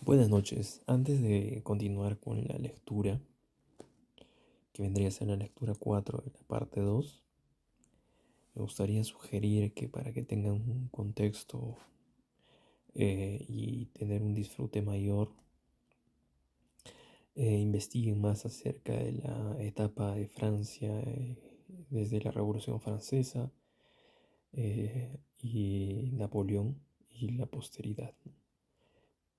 Buenas noches. Antes de continuar con la lectura, que vendría a ser la lectura 4 de la parte 2, me gustaría sugerir que para que tengan un contexto y tener un disfrute mayor, investiguen más acerca de la etapa de Francia desde la Revolución Francesa y Napoleón y la posteridad, ¿no?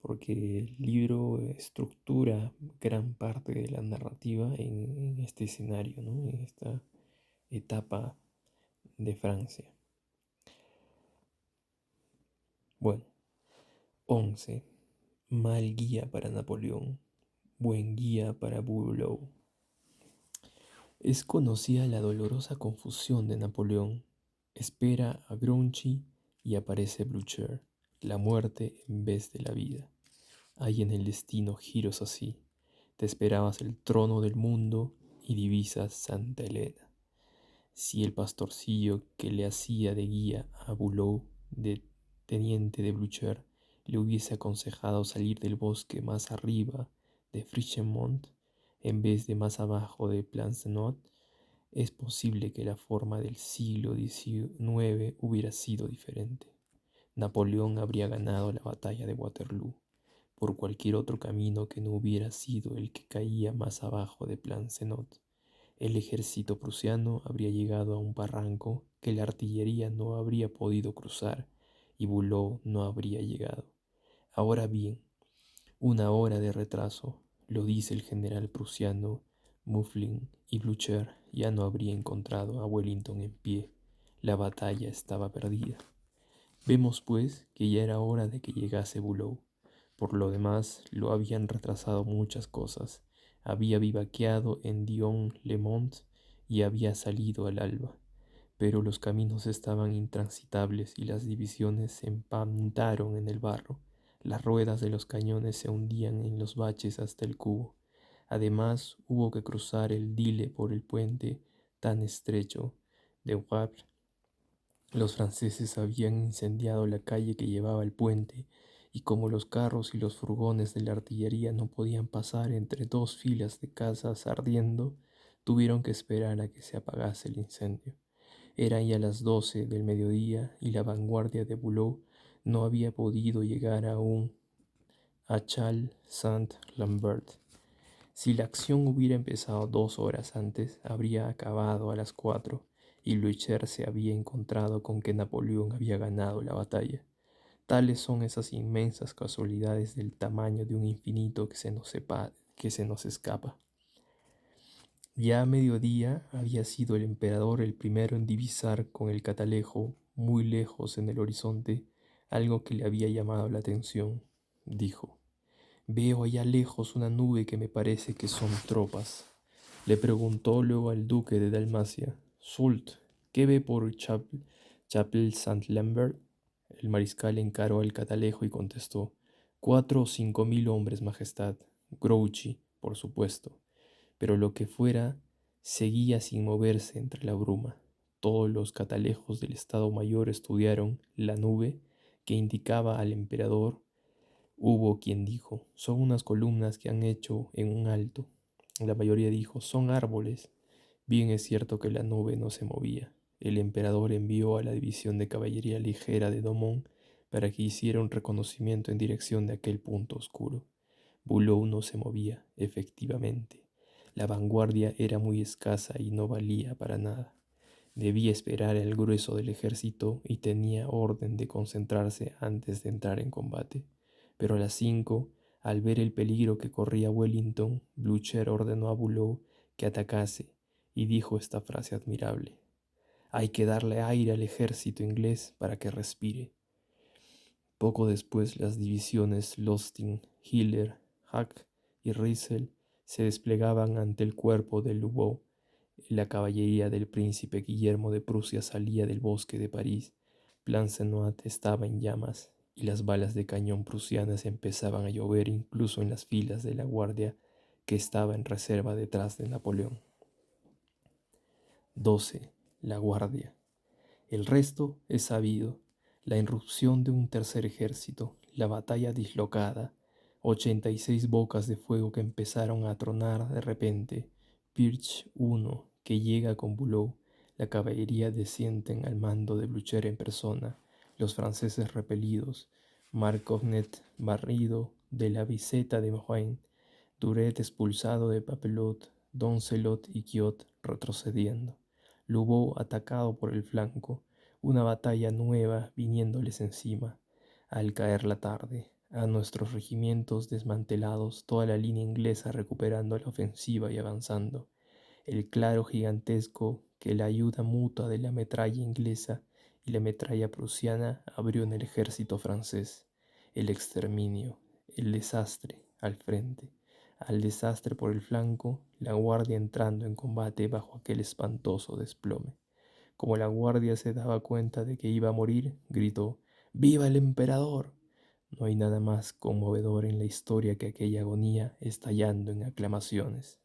Porque el libro estructura gran parte de la narrativa en este escenario, ¿no? En esta etapa de Francia. Bueno, 11. Mal guía para Napoleón, buen guía para Bülow. Es conocida la dolorosa confusión de Napoleón. Espera a Grouchy y aparece Blücher, la muerte en vez de la vida. Hay en el destino giros así. Te esperabas el trono del mundo y divisas Santa Elena. Si el pastorcillo que le hacía de guía a Bülow, de teniente de Blücher, le hubiese aconsejado salir del bosque más arriba de Frischemont en vez de más abajo de Plancenoit, es posible que la forma del siglo XIX hubiera sido diferente. Napoleón habría ganado la batalla de Waterloo por cualquier otro camino que no hubiera sido el que caía más abajo de Plancenoit. El ejército prusiano habría llegado a un barranco que la artillería no habría podido cruzar y Bülow no habría llegado. Ahora bien, una hora de retraso, lo dice el general prusiano Muffling, y Blücher ya no habría encontrado a Wellington en pie. La batalla estaba perdida. Vemos pues que ya era hora de que llegase Bülow. Por lo demás, lo habían retrasado muchas cosas. Había vivaqueado en Dion-le-Mont y había salido al alba. Pero los caminos estaban intransitables y las divisiones se empantaron en el barro. Las ruedas de los cañones se hundían en los baches hasta el cubo. Además, hubo que cruzar el Dyle por el puente tan estrecho de Wavre. Los franceses habían incendiado la calle que llevaba al puente, y como los carros y los furgones de la artillería no podían pasar entre dos filas de casas ardiendo, tuvieron que esperar a que se apagase el incendio. Eran ya las 12 del mediodía y la vanguardia de Bülow no había podido llegar aún a Châle-Saint-Lambert. Si la acción hubiera empezado 2 horas antes, habría acabado a las 4 y Blücher se había encontrado con que Napoleón había ganado la batalla. Tales son esas inmensas casualidades del tamaño de un infinito que se nos escapa. Ya a mediodía había sido el emperador el primero en divisar con el catalejo, muy lejos en el horizonte, algo que le había llamado la atención. Dijo: «Veo allá lejos una nube que me parece que son tropas». Le preguntó luego al duque de Dalmacia: «Soult, ¿qué ve por Chapelle-Saint-Lambert?» El mariscal encaró al catalejo y contestó: «4 o 5 mil hombres, majestad. Grouchy, por supuesto». Pero lo que fuera seguía sin moverse entre la bruma. Todos los catalejos del Estado Mayor estudiaron la nube que indicaba al emperador. Hubo quien dijo: «Son unas columnas que han hecho en un alto». La mayoría dijo: «Son árboles». Bien es cierto que la nube no se movía. El emperador envió a la división de caballería ligera de Domont para que hiciera un reconocimiento en dirección de aquel punto oscuro. Bülow no se movía, efectivamente. La vanguardia era muy escasa y no valía para nada. Debía esperar el grueso del ejército y tenía orden de concentrarse antes de entrar en combate. Pero a las 5, al ver el peligro que corría Wellington, Blücher ordenó a Bülow que atacase y dijo esta frase admirable: «Hay que darle aire al ejército inglés para que respire». Poco después las divisiones Lostin, Hiller, Hack y Riesel se desplegaban ante el cuerpo de Lobau. La caballería del príncipe Guillermo de Prusia salía del bosque de París. Plancenoit estaba en llamas y las balas de cañón prusianas empezaban a llover incluso en las filas de la guardia que estaba en reserva detrás de Napoleón. 12. La guardia. El resto es sabido: la irrupción de un tercer ejército, la batalla dislocada, 86 bocas de fuego que empezaron a tronar de repente. Pirch 1, que llega con Bulow. La caballería descienden al mando de Blücher en persona. Los franceses repelidos. Marcovnet barrido de la viseta de Mahuin. Duret expulsado de Papelotte. Doncelot y Quiot retrocediendo. Lobau atacado por el flanco. Una batalla nueva viniéndoles encima. Al caer la tarde, a nuestros regimientos desmantelados, toda la línea inglesa recuperando la ofensiva y avanzando, el claro gigantesco que la ayuda mutua de la metralla inglesa y la metralla prusiana abrió en el ejército francés, el exterminio, el desastre al frente, al desastre por el flanco, la guardia entrando en combate bajo aquel espantoso desplome. Como la guardia se daba cuenta de que iba a morir, gritó: ¡Viva el emperador! No hay nada más conmovedor en la historia que aquella agonía estallando en aclamaciones.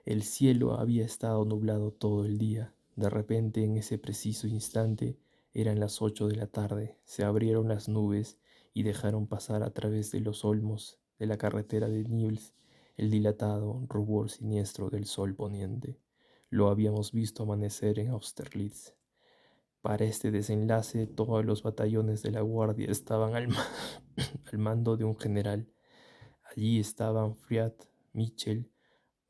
El cielo había estado nublado todo el día. De repente, en ese preciso instante, eran las 8 de la tarde, se abrieron las nubes y dejaron pasar a través de los olmos de la carretera de Nibels el dilatado rubor siniestro del sol poniente. Lo habíamos visto amanecer en Austerlitz. Para este desenlace, todos los batallones de la guardia estaban al mando de un general. Allí estaban Friat, Mitchell,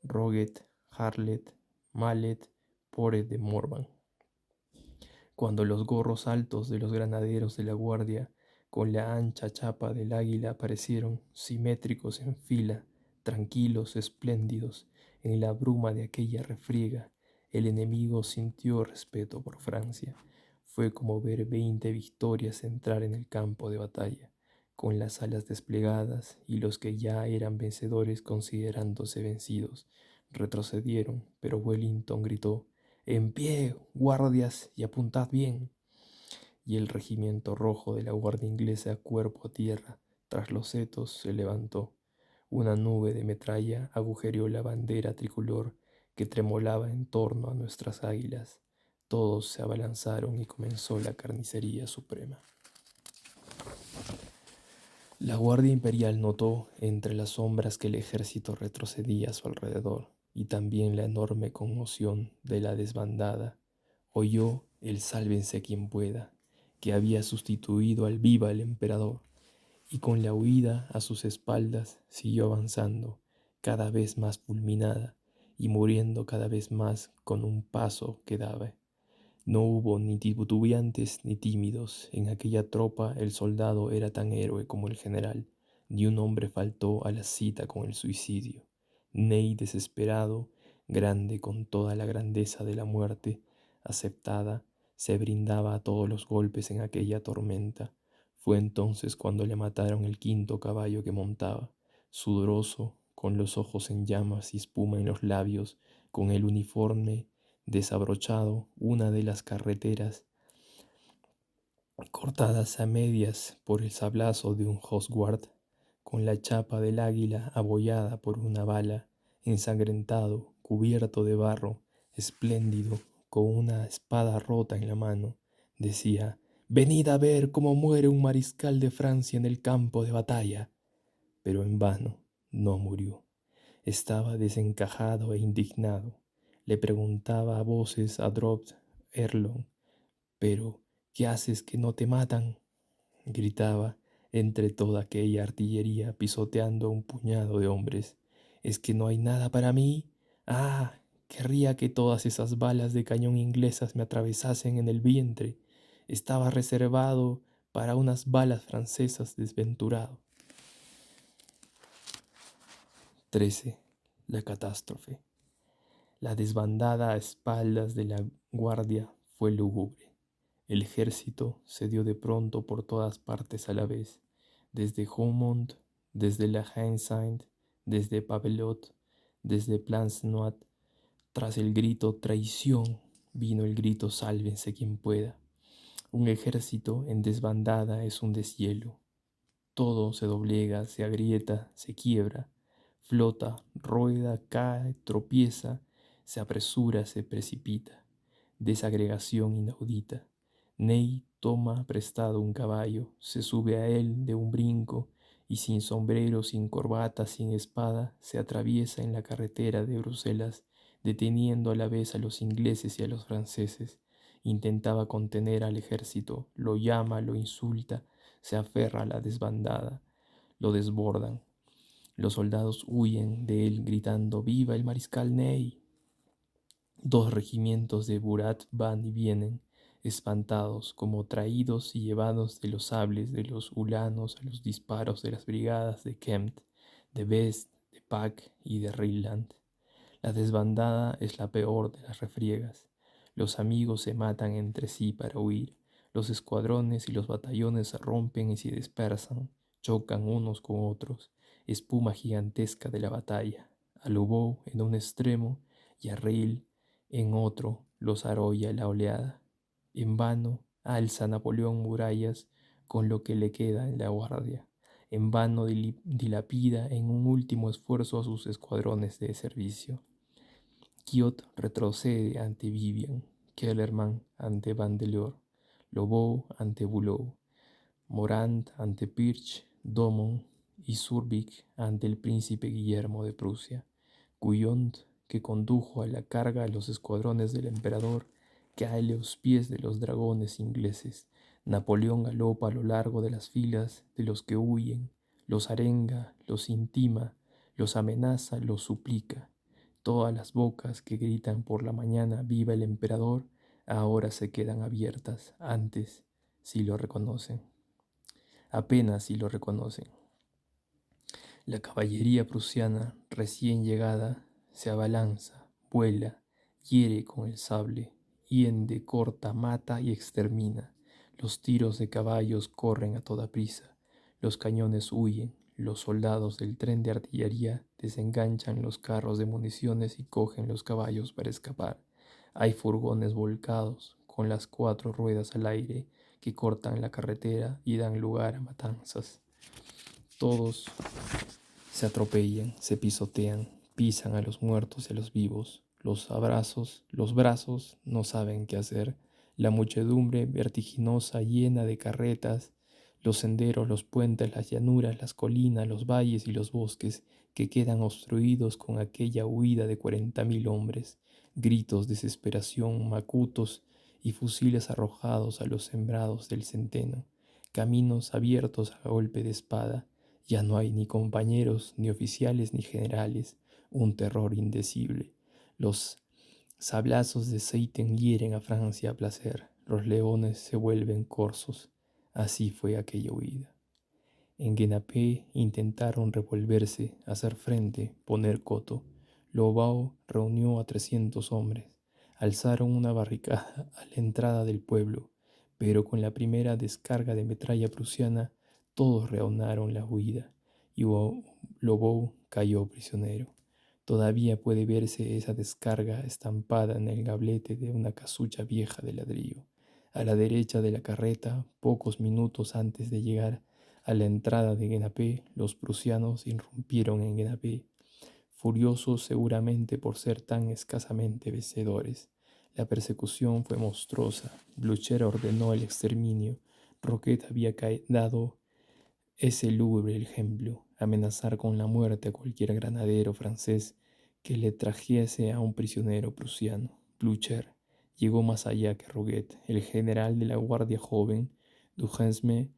Roget, Harlet, Mallet, Poret de Morvan. Cuando los gorros altos de los granaderos de la guardia, con la ancha chapa del águila, aparecieron simétricos en fila, tranquilos, espléndidos, en la bruma de aquella refriega, el enemigo sintió respeto por Francia. Fue como ver 20 victorias entrar en el campo de batalla, con las alas desplegadas, y los que ya eran vencedores considerándose vencidos. Retrocedieron, pero Wellington gritó: ¡En pie, guardias, y apuntad bien! Y el regimiento rojo de la guardia inglesa, cuerpo a tierra, tras los setos, se levantó. Una nube de metralla agujereó la bandera tricolor que tremolaba en torno a nuestras águilas. Todos se abalanzaron y comenzó la carnicería suprema. La Guardia Imperial notó entre las sombras que el ejército retrocedía a su alrededor y también la enorme conmoción de la desbandada. Oyó el sálvense quien pueda, que había sustituido al viva el emperador, y con la huida a sus espaldas siguió avanzando, cada vez más fulminada y muriendo cada vez más con un paso que daba. No hubo ni titubeantes ni tímidos. En aquella tropa el soldado era tan héroe como el general. Ni un hombre faltó a la cita con el suicidio. Ney, desesperado, grande con toda la grandeza de la muerte, aceptada, se brindaba a todos los golpes en aquella tormenta. Fue entonces cuando le mataron el quinto caballo que montaba, sudoroso, con los ojos en llamas y espuma en los labios, con el uniforme desabrochado, una de las carreteras cortadas a medias por el sablazo de un hostguard, con la chapa del águila abollada por una bala, ensangrentado, cubierto de barro, espléndido, con una espada rota en la mano, decía: «Venid a ver cómo muere un mariscal de Francia en el campo de batalla». Pero en vano, no murió. Estaba desencajado e indignado. Le preguntaba a voces a Drott Erlon: «¿Pero qué haces que no te matan?», gritaba entre toda aquella artillería pisoteando un puñado de hombres. «¿Es que no hay nada para mí? Ah, querría que todas esas balas de cañón inglesas me atravesasen en el vientre. Estaba reservado para unas balas francesas, desventurado». 13. La catástrofe. La desbandada a espaldas de la guardia fue lúgubre. El ejército se dio de pronto por todas partes a la vez, desde Haumont, desde la Haine-Saint, desde Papelotte, desde Plancenoit. Tras el grito «traición» vino el grito «sálvense quien pueda». Un ejército en desbandada es un deshielo. Todo se doblega, se agrieta, se quiebra, flota, rueda, cae, tropieza, se apresura, se precipita. Desagregación inaudita. Ney toma prestado un caballo, se sube a él de un brinco y sin sombrero, sin corbata, sin espada, se atraviesa en la carretera de Bruselas, deteniendo a la vez a los ingleses y a los franceses. Intentaba contener al ejército, lo llama, lo insulta, se aferra a la desbandada, lo desbordan. Los soldados huyen de él gritando «¡Viva el mariscal Ney!». Dos regimientos de Murat van y vienen, espantados, como traídos y llevados de los sables de los ulanos a los disparos de las brigadas de Kempt, de Best, de Pack y de Rhineland. La desbandada es la peor de las refriegas. Los amigos se matan entre sí para huir. Los escuadrones y los batallones se rompen y se dispersan, chocan unos con otros. Espuma gigantesca de la batalla. A Lobau en un extremo y a Reil en otro los arrolla la oleada. En vano alza Napoleón murallas con lo que le queda en la guardia. En vano dilapida en un último esfuerzo a sus escuadrones de servicio. Quiote retrocede ante Vivian, Kellerman ante Vandeleur, Lobau ante Bulow, Morant ante Pirch, Domon y Surbeck ante el príncipe Guillermo de Prusia. Couillon, que condujo a la carga a los escuadrones del emperador, cae a los pies de los dragones ingleses. Napoleón galopa a lo largo de las filas de los que huyen, los arenga, los intima, los amenaza, los suplica. Todas las bocas que gritan por la mañana «¡Viva el emperador!» ahora se quedan abiertas, antes si lo reconocen. Apenas si lo reconocen. La caballería prusiana, recién llegada, se abalanza, vuela, hiere con el sable, hiende, corta, mata y extermina. Los tiros de caballos corren a toda prisa, los cañones huyen, los soldados del tren de artillería desenganchan los carros de municiones y cogen los caballos para escapar. Hay furgones volcados, con las 4 ruedas al aire, que cortan la carretera y dan lugar a matanzas. Todos se atropellan, se pisotean, pisan a los muertos y a los vivos. Los brazos no saben qué hacer. La muchedumbre vertiginosa llena de carretas, los senderos, los puentes, las llanuras, las colinas, los valles y los bosques que quedan obstruidos con aquella huida de 40.000 hombres. Gritos, desesperación, macutos y fusiles arrojados a los sembrados del centeno. Caminos abiertos a golpe de espada. Ya no hay ni compañeros, ni oficiales, ni generales, un terror indecible. Los sablazos de Seiten hieren a Francia a placer, los leones se vuelven corzos. Así fue aquella huida. En Genappe intentaron revolverse, hacer frente, poner coto. Lobau reunió a 300 hombres. Alzaron una barricada a la entrada del pueblo, pero con la primera descarga de metralla prusiana todos reaunaron la huida y Lobau cayó prisionero. Todavía puede verse esa descarga estampada en el gablete de una casucha vieja de ladrillo. A la derecha de la carreta, pocos minutos antes de llegar a la entrada de Genappe, los prusianos irrumpieron en Genappe, furiosos seguramente por ser tan escasamente vencedores. La persecución fue monstruosa. Blücher ordenó el exterminio. Roquet había dado ese lúgubre ejemplo, amenazar con la muerte a cualquier granadero francés que le trajese a un prisionero prusiano. Blücher llegó más allá que Roquet. El general de la guardia joven, Duhesme,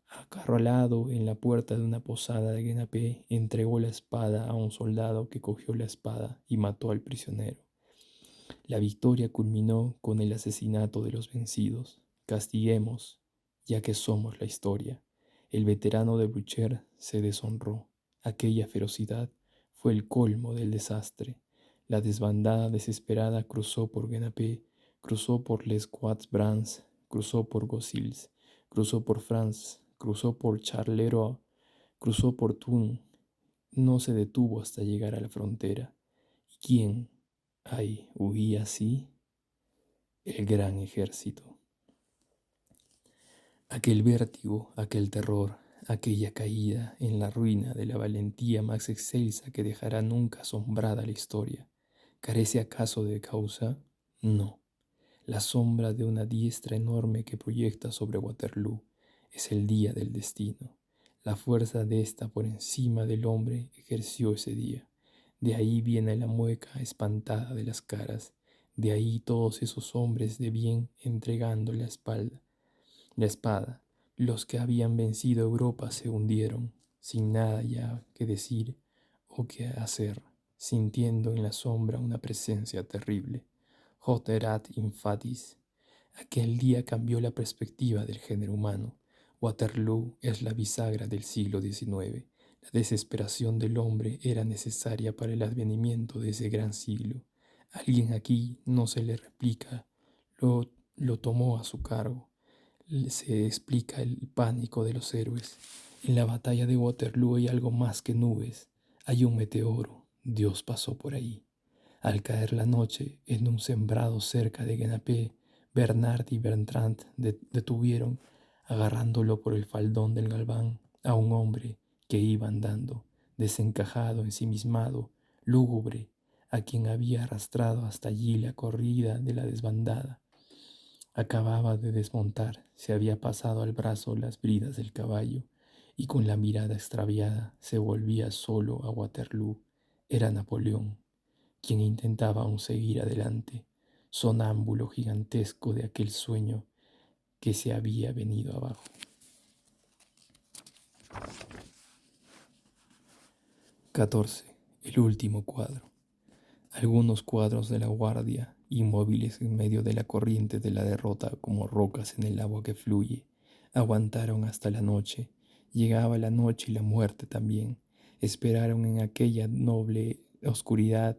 acarrolado en la puerta de una posada de Genappe, entregó la espada a un soldado que cogió la espada y mató al prisionero. La victoria culminó con el asesinato de los vencidos. Castiguemos, ya que somos la historia. El veterano de Blücher se deshonró. Aquella ferocidad fue el colmo del desastre. La desbandada desesperada cruzó por Genappe, cruzó por Les Quatre-Bras, cruzó por Gosselies, cruzó por France, cruzó por Charleroi, cruzó por Thun. No se detuvo hasta llegar a la frontera. ¿Y quién? Ay, huía así el gran ejército. Aquel vértigo, aquel terror, aquella caída en la ruina de la valentía más excelsa que dejará nunca asombrada la historia, ¿carece acaso de causa? No. La sombra de una diestra enorme que proyecta sobre Waterloo es el día del destino. La fuerza de ésta por encima del hombre ejerció ese día. De ahí viene la mueca espantada de las caras. De ahí todos esos hombres de bien entregando la espada. Los que habían vencido Europa se hundieron, sin nada ya que decir o que hacer, sintiendo en la sombra una presencia terrible. Hot erat infatis. Aquel día cambió la perspectiva del género humano. Waterloo es la bisagra del siglo XIX. La desesperación del hombre era necesaria para el advenimiento de ese gran siglo. Alguien aquí no se le replica, lo tomó a su cargo. Se explica el pánico de los héroes. En la batalla de Waterloo hay algo más que nubes. Hay un meteoro. Dios pasó por ahí. Al caer la noche, en un sembrado cerca de Genappe, Bernard y Bertrand detuvieron, agarrándolo por el faldón del galván, a un hombre que iba andando, desencajado, ensimismado, lúgubre, a quien había arrastrado hasta allí la corrida de la desbandada. Acababa de desmontar, se había pasado al brazo las bridas del caballo, y con la mirada extraviada se volvía solo a Waterloo. Era Napoleón, quien intentaba aún seguir adelante, sonámbulo gigantesco de aquel sueño que se había venido abajo. 14. El último cuadro. Algunos cuadros de la guardia, inmóviles en medio de la corriente de la derrota como rocas en el agua que fluye, aguantaron hasta la noche. Llegaba la noche y la muerte también. Esperaron en aquella noble oscuridad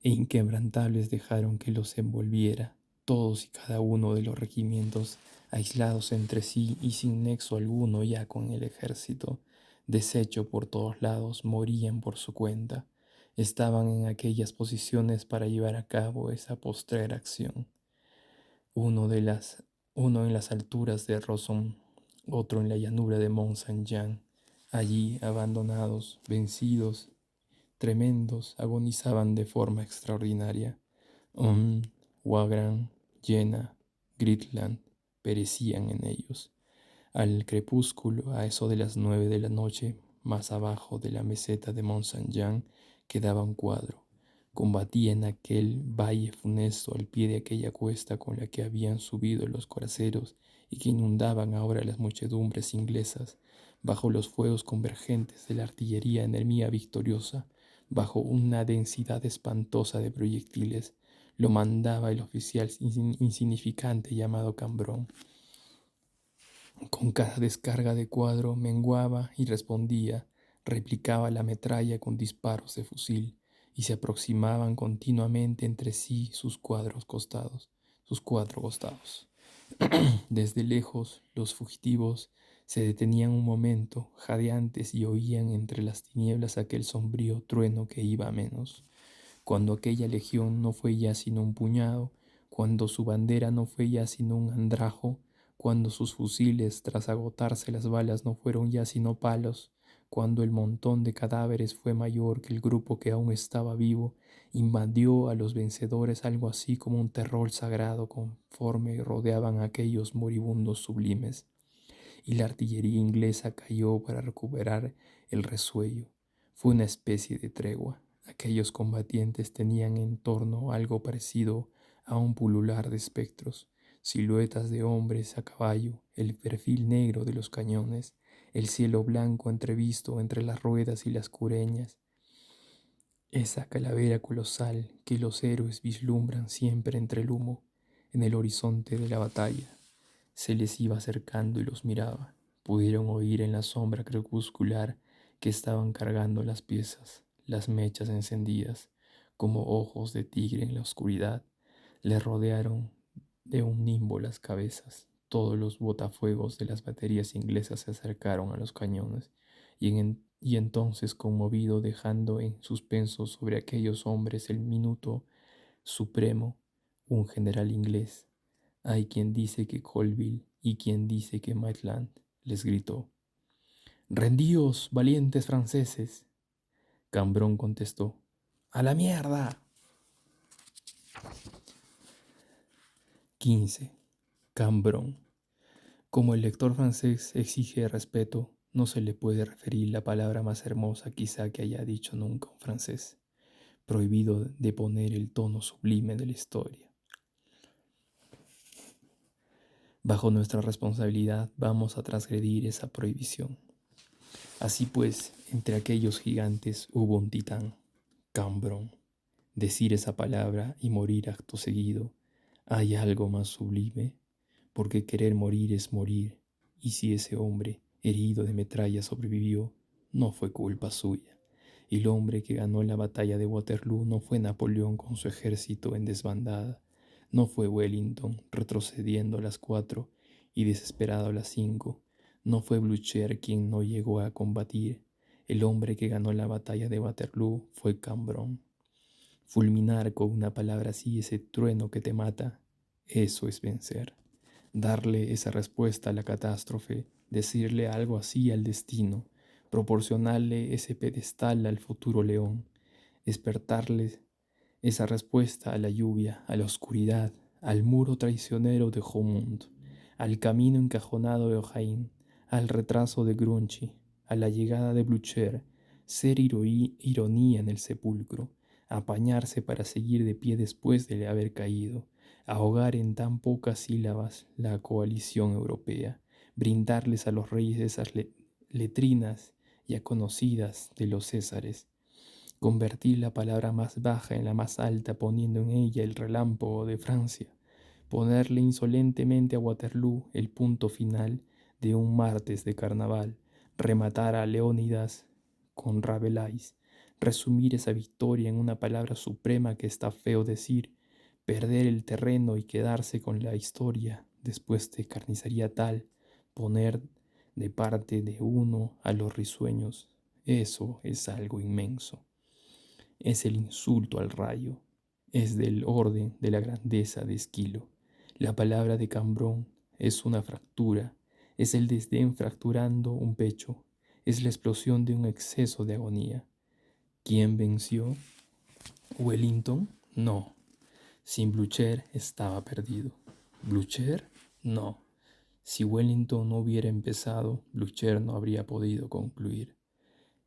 e inquebrantables dejaron que los envolviera, todos y cada uno de los regimientos, aislados entre sí y sin nexo alguno ya con el ejército, deshecho por todos lados, morían por su cuenta. Estaban en aquellas posiciones para llevar a cabo esa postrera acción. Uno, de las, uno en las alturas de Rosson, otro en la llanura de Mont Saint-Jean. Allí, abandonados, vencidos, tremendos, agonizaban de forma extraordinaria. Wagram, Jena, Gritland perecían en ellos. Al crepúsculo, a eso de las 9 de la noche, más abajo de la meseta de Mont Saint-Jean, quedaba un cuadro. Combatía en aquel valle funesto al pie de aquella cuesta con la que habían subido los coraceros y que inundaban ahora las muchedumbres inglesas, bajo los fuegos convergentes de la artillería enemiga victoriosa, bajo una densidad espantosa de proyectiles. Lo mandaba el oficial insignificante llamado Cambronne. Con cada descarga de cuadro menguaba y respondía, replicaba la metralla con disparos de fusil, y se aproximaban continuamente entre sí sus cuatro costados. Desde lejos, los fugitivos se detenían un momento, jadeantes, y oían entre las tinieblas aquel sombrío trueno que iba a menos. Cuando aquella legión no fue ya sino un puñado, cuando su bandera no fue ya sino un andrajo, cuando sus fusiles, tras agotarse las balas, no fueron ya sino palos, cuando el montón de cadáveres fue mayor que el grupo que aún estaba vivo, invadió a los vencedores algo así como un terror sagrado conforme rodeaban a aquellos moribundos sublimes, y la artillería inglesa cayó para recuperar el resuello. Fue una especie de tregua. Aquellos combatientes tenían en torno algo parecido a un pulular de espectros, siluetas de hombres a caballo, el perfil negro de los cañones, el cielo blanco entrevisto entre las ruedas y las cureñas, esa calavera colosal que los héroes vislumbran siempre entre el humo, en el horizonte de la batalla. Se les iba acercando y los miraba. Pudieron oír en la sombra crepuscular que estaban cargando las piezas, las mechas encendidas, como ojos de tigre en la oscuridad. Les rodearon de un nimbo las cabezas. Todos los botafuegos de las baterías inglesas se acercaron a los cañones, y entonces, conmovido, dejando en suspenso sobre aquellos hombres el minuto supremo, un general inglés, hay quien dice que Colville y quien dice que Maitland, les gritó: «¡Rendíos, valientes franceses!». Cambronne contestó: «¡A la mierda!». 15. Cambronne. Como el lector francés exige respeto, no se le puede referir la palabra más hermosa quizá que haya dicho nunca un francés, prohibido de poner el tono sublime de la historia. Bajo nuestra responsabilidad vamos a transgredir esa prohibición. Así pues, entre aquellos gigantes hubo un titán, Cambrón. Decir esa palabra y morir acto seguido, ¿hay algo más sublime? Porque querer morir es morir, y si ese hombre, herido de metralla, sobrevivió, no fue culpa suya. Y el hombre que ganó la batalla de Waterloo no fue Napoleón con su ejército en desbandada, no fue Wellington retrocediendo a las 4 y desesperado a las 5, no fue Blücher quien no llegó a combatir. El hombre que ganó la batalla de Waterloo fue Cambronne. Fulminar con una palabra así ese trueno que te mata, eso es vencer. Darle esa respuesta a la catástrofe, decirle algo así al destino, proporcionarle ese pedestal al futuro león, despertarle esa respuesta a la lluvia, a la oscuridad, al muro traicionero de Haumont, al camino encajonado de Ohain, al retraso de Grouchy, a la llegada de Blücher, ser ironía en el sepulcro, apañarse para seguir de pie después de haber caído, ahogar en tan pocas sílabas la coalición europea, brindarles a los reyes esas letrinas ya conocidas de los Césares, convertir la palabra más baja en la más alta poniendo en ella el relámpago de Francia, ponerle insolentemente a Waterloo el punto final de un martes de carnaval, rematar a Leónidas con Rabelais, resumir esa victoria en una palabra suprema que está feo decir, perder el terreno y quedarse con la historia después de carnicería tal, poner de parte de uno a los risueños, eso es algo inmenso. Es el insulto al rayo, es del orden de la grandeza de Esquilo. La palabra de Cambrón es una fractura, es el desdén fracturando un pecho, es la explosión de un exceso de agonía. ¿Quién venció? ¿Wellington? No. Sin Blücher estaba perdido. ¿Blücher? No. Si Wellington no hubiera empezado, Blücher no habría podido concluir.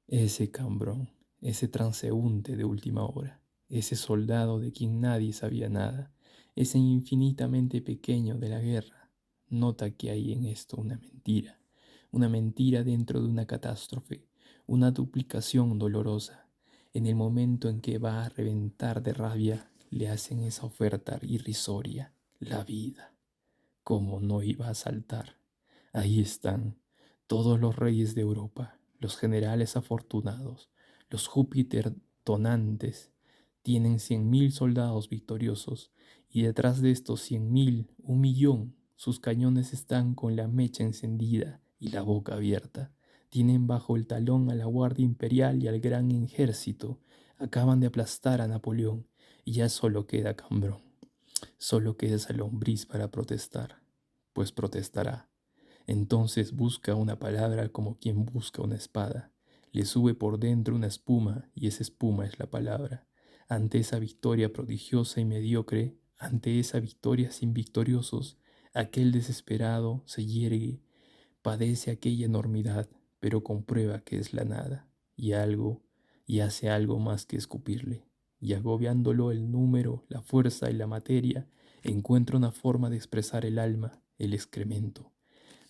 Ese Cambrón, ese transeúnte de última hora, ese soldado de quien nadie sabía nada, ese infinitamente pequeño de la guerra, nota que hay en esto una mentira dentro de una catástrofe, una duplicación dolorosa. En el momento en que va a reventar de rabia, le hacen esa oferta irrisoria, la vida. ¿Cómo no iba a saltar? Ahí están todos los reyes de Europa, los generales afortunados, los Júpiter tonantes, tienen 100.000 soldados victoriosos, y detrás de estos 100.000, 1.000.000, sus cañones están con la mecha encendida y la boca abierta. Tienen bajo el talón a la Guardia Imperial y al gran ejército. Acaban de aplastar a Napoleón y ya solo queda Cambronne. Solo queda esa lombriz para protestar, pues protestará. Entonces busca una palabra como quien busca una espada. Le sube por dentro una espuma y esa espuma es la palabra. Ante esa victoria prodigiosa y mediocre, ante esa victoria sin victoriosos, aquel desesperado se yergue, padece aquella enormidad, pero comprueba que es la nada, y hace algo más que escupirle, y agobiándolo el número, la fuerza y la materia, encuentra una forma de expresar el alma, el excremento.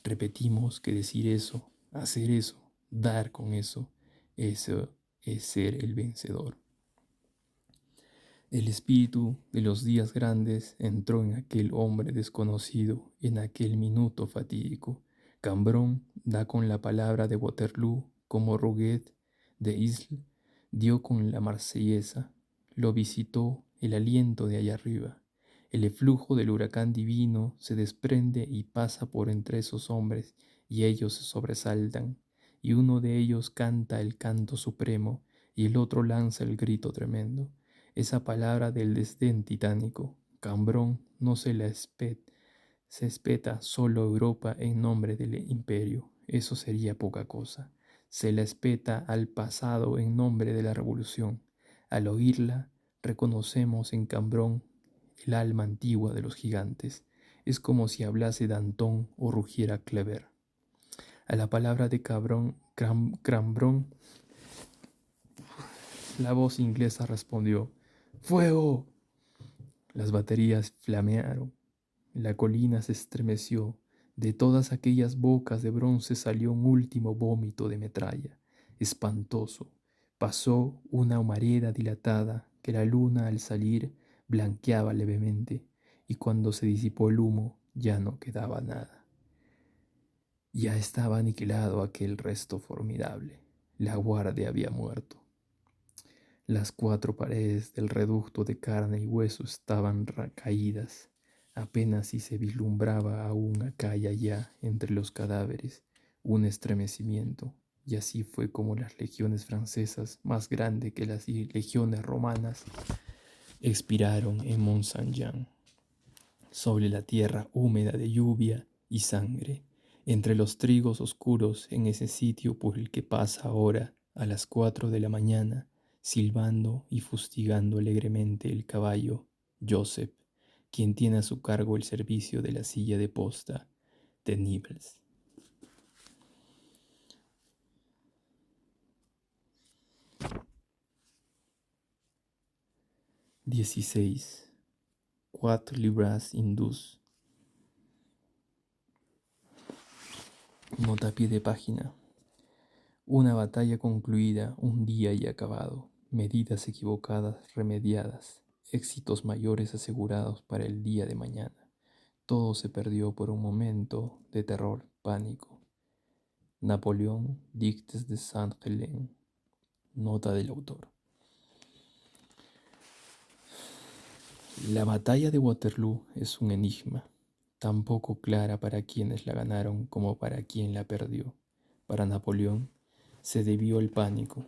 Repetimos que decir eso, hacer eso, dar con eso es ser el vencedor. El espíritu de los días grandes entró en aquel hombre desconocido en aquel minuto fatídico. Cambronne da con la palabra de Waterloo como Roguet de Isle dio con la marsellesa. Lo visitó el aliento de allá arriba. El eflujo del huracán divino se desprende y pasa por entre esos hombres, y ellos se sobresaltan, y uno de ellos canta el canto supremo, y el otro lanza el grito tremendo. Esa palabra del desdén titánico, Cambronne no se espeta solo Europa en nombre del imperio, eso sería poca cosa. Se la espeta al pasado en nombre de la revolución. Al oírla, reconocemos en Cambronne el alma antigua de los gigantes. Es como si hablase Danton o rugiera Kleber. A la palabra de Crambrón, la voz inglesa respondió: ¡Fuego! Las baterías flamearon, la colina se estremeció, de todas aquellas bocas de bronce salió un último vómito de metralla, espantoso. Pasó una humareda dilatada que la luna al salir blanqueaba levemente, y cuando se disipó el humo ya no quedaba nada. Ya estaba aniquilado aquel resto formidable. La guardia había muerto. Las 4 paredes del reducto de carne y hueso estaban caídas. Apenas si se vislumbraba aún acá y allá entre los cadáveres un estremecimiento, y así fue como las legiones francesas, más grandes que las legiones romanas, expiraron en Mont-Saint-Jean, sobre la tierra húmeda de lluvia y sangre, entre los trigos oscuros en ese sitio por el que pasa ahora a las 4 de la mañana, silbando y fustigando alegremente el caballo Joseph, quien tiene a su cargo el servicio de la silla de posta de Nibbles. 16. 4 libras indus. Nota a pie de página. Una batalla concluida, un día y acabado, medidas equivocadas remediadas, éxitos mayores asegurados para el día de mañana. Todo se perdió por un momento de terror, pánico. Napoleón, Dictes de Saint-Helene. Nota del autor. La batalla de Waterloo es un enigma, tan poco clara para quienes la ganaron como para quien la perdió. Para Napoleón se debió al pánico.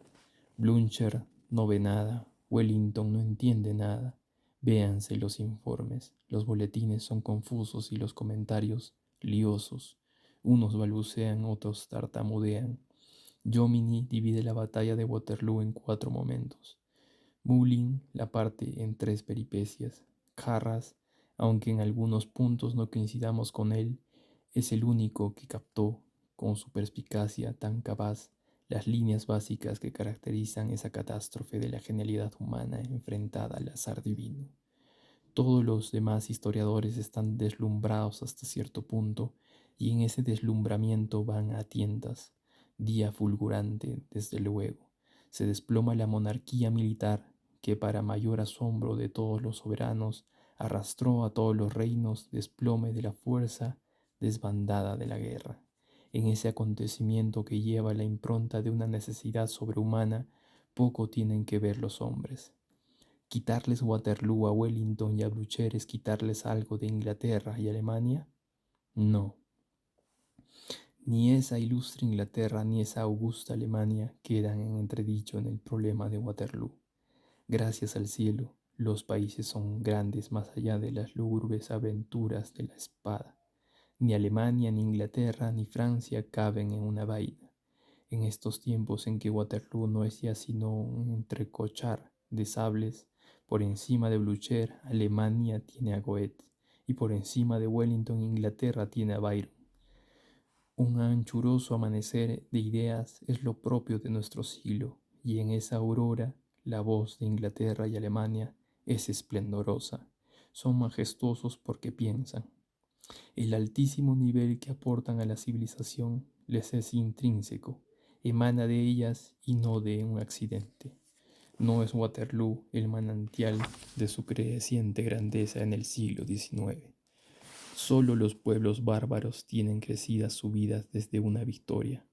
Blücher no ve nada, Wellington no entiende nada. Véanse los informes, los boletines son confusos y los comentarios liosos. Unos balbucean, otros tartamudean. Jomini divide la batalla de Waterloo en 4 momentos. Mullin la parte en 3 peripecias. Carras, aunque en algunos puntos no coincidamos con él, es el único que captó, con su perspicacia tan capaz, las líneas básicas que caracterizan esa catástrofe de la genialidad humana enfrentada al azar divino. Todos los demás historiadores están deslumbrados hasta cierto punto, y en ese deslumbramiento van a tientas. Día fulgurante, desde luego. Se desploma la monarquía militar, que para mayor asombro de todos los soberanos, arrastró a todos los reinos, desplome de la fuerza desbandada de la guerra. En ese acontecimiento que lleva la impronta de una necesidad sobrehumana, poco tienen que ver los hombres. ¿Quitarles Waterloo a Wellington y a Blücher es quitarles algo de Inglaterra y Alemania? No. Ni esa ilustre Inglaterra ni esa augusta Alemania quedan en entredicho en el problema de Waterloo. Gracias al cielo, los países son grandes más allá de las lúgubres aventuras de la espada. Ni Alemania, ni Inglaterra, ni Francia caben en una vaina. En estos tiempos en que Waterloo no es ya sino un entrecochar de sables, por encima de Blücher, Alemania tiene a Goethe, y por encima de Wellington, Inglaterra tiene a Byron. Un anchuroso amanecer de ideas es lo propio de nuestro siglo, y en esa aurora la voz de Inglaterra y Alemania es esplendorosa. Son majestuosos porque piensan. El altísimo nivel que aportan a la civilización les es intrínseco, emana de ellas y no de un accidente. No es Waterloo el manantial de su creciente grandeza en el siglo XIX. Solo los pueblos bárbaros tienen crecidas subidas desde una victoria.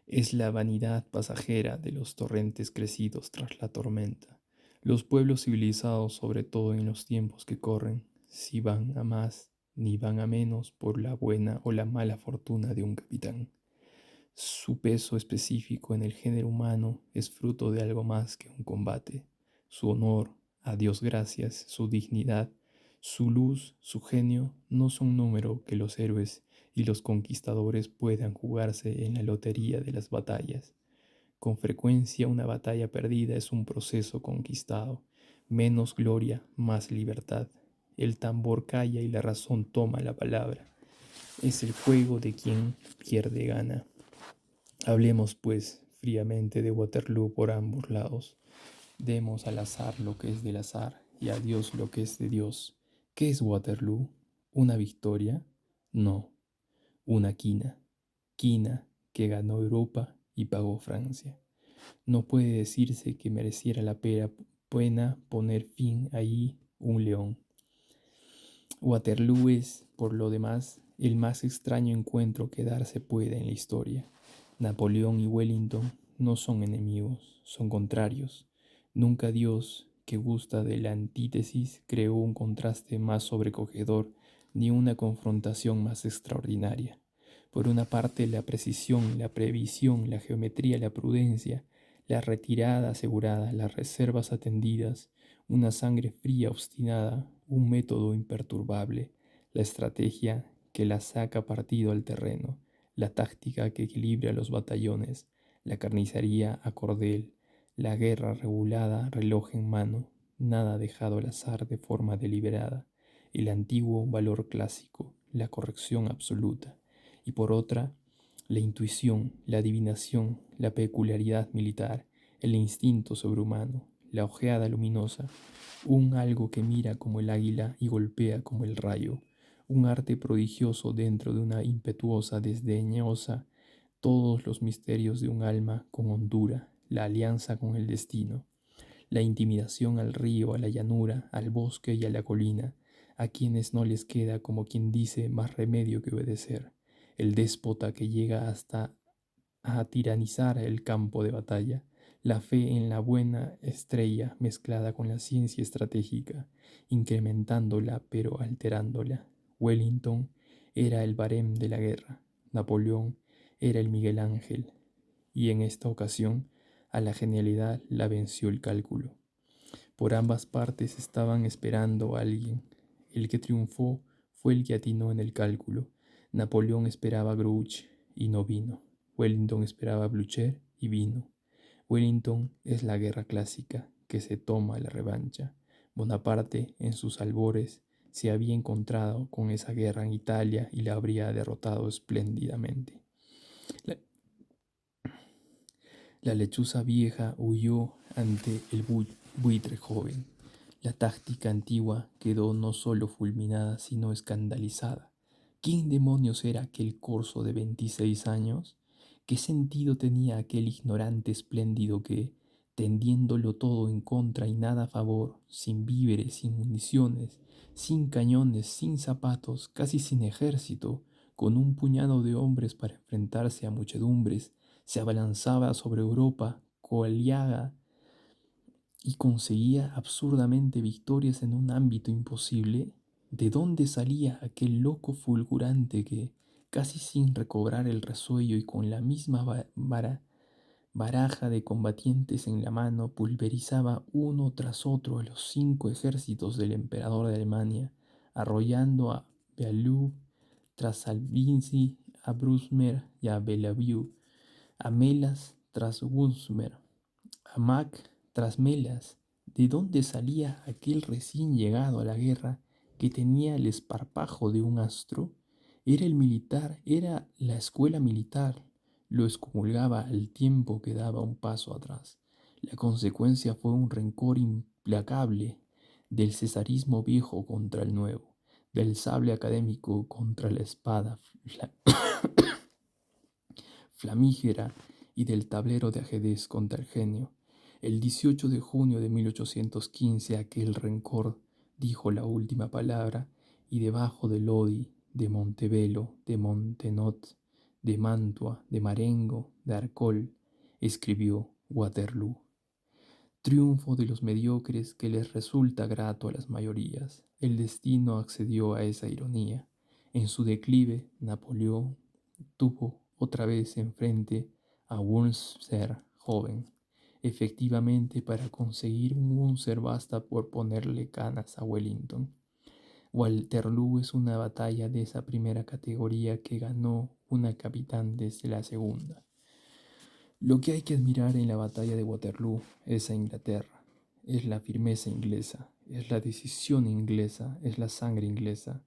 Es la vanidad pasajera de los torrentes crecidos tras la tormenta. Los pueblos civilizados, sobre todo en los tiempos que corren, si van a más ni van a menos por la buena o la mala fortuna de un capitán. Su peso específico en el género humano es fruto de algo más que un combate. Su honor, a Dios gracias, su dignidad, su luz, su genio, no son número que los héroes y los conquistadores puedan jugarse en la lotería de las batallas. Con frecuencia una batalla perdida es un proceso conquistado. Menos gloria, más libertad. El tambor calla y la razón toma la palabra. Es el juego de quien pierde gana. Hablemos, pues, fríamente de Waterloo por ambos lados. Demos al azar lo que es del azar y a Dios lo que es de Dios. ¿Qué es Waterloo? ¿Una victoria? No, una quina. Quina que ganó Europa y pagó Francia. No puede decirse que mereciera la pena poner fin ahí un león. Waterloo es, por lo demás, el más extraño encuentro que darse puede en la historia. Napoleón y Wellington no son enemigos, son contrarios. Nunca Dios, que gusta de la antítesis, creó un contraste más sobrecogedor ni una confrontación más extraordinaria. Por una parte, la precisión, la previsión, la geometría, la prudencia, la retirada asegurada, las reservas atendidas, una sangre fría obstinada, un método imperturbable, la estrategia que la saca partido al terreno, la táctica que equilibra los batallones, la carnicería a cordel, la guerra regulada reloj en mano, nada dejado al azar de forma deliberada, el antiguo valor clásico, la corrección absoluta, y por otra, la intuición, la adivinación, la peculiaridad militar, el instinto sobrehumano, la ojeada luminosa, un algo que mira como el águila y golpea como el rayo, un arte prodigioso dentro de una impetuosa, desdeñosa, todos los misterios de un alma con hondura, la alianza con el destino, la intimidación al río, a la llanura, al bosque y a la colina, a quienes no les queda, como quien dice, más remedio que obedecer, el déspota que llega hasta a tiranizar el campo de batalla, la fe en la buena estrella mezclada con la ciencia estratégica, incrementándola pero alterándola. Wellington era el barem de la guerra, Napoleón era el Miguel Ángel, y en esta ocasión a la genialidad la venció el cálculo. Por ambas partes estaban esperando a alguien. El que triunfó fue el que atinó en el cálculo. Napoleón esperaba a Grouch y no vino. Wellington esperaba a Blücher y vino. Wellington es la guerra clásica que se toma la revancha. Bonaparte, en sus albores, se había encontrado con esa guerra en Italia y la habría derrotado espléndidamente. La, la lechuza vieja huyó ante el buitre joven. La táctica antigua quedó no solo fulminada, sino escandalizada. ¿Quién demonios era aquel corso de 26 años? ¿Qué sentido tenía aquel ignorante espléndido que, tendiéndolo todo en contra y nada a favor, sin víveres, sin municiones, sin cañones, sin zapatos, casi sin ejército, con un puñado de hombres para enfrentarse a muchedumbres, se abalanzaba sobre Europa, coaliada y conseguía absurdamente victorias en un ámbito imposible? ¿De dónde salía aquel loco fulgurante que, casi sin recobrar el resuello y con la misma baraja de combatientes en la mano, pulverizaba uno tras otro a los 5 ejércitos del emperador de Alemania, arrollando a Bealú tras Salvinzi, a Brunsmer y a Bellevue, a Melas tras Wunsmer, a Mack tras Melas? ¿De dónde salía aquel recién llegado a la guerra que tenía el esparpajo de un astro? Era el militar, era la escuela militar. Lo excomulgaba al tiempo que daba un paso atrás. La consecuencia fue un rencor implacable del cesarismo viejo contra el nuevo, del sable académico contra la espada flamígera y del tablero de ajedrez contra el genio. El 18 de junio de 1815 aquel rencor dijo la última palabra y debajo de Lodi, de Montebello, de Montenot, de Mantua, de Marengo, de Arcol, escribió Waterloo. Triunfo de los mediocres que les resulta grato a las mayorías. El destino accedió a esa ironía. En su declive, Napoleón tuvo otra vez enfrente a Wurmser joven. Efectivamente, para conseguir un Wurmser basta por ponerle canas a Wellington. Waterloo es una batalla de esa primera categoría que ganó una capitán desde la segunda. Lo que hay que admirar en la batalla de Waterloo es a Inglaterra, es la firmeza inglesa, es la decisión inglesa, es la sangre inglesa.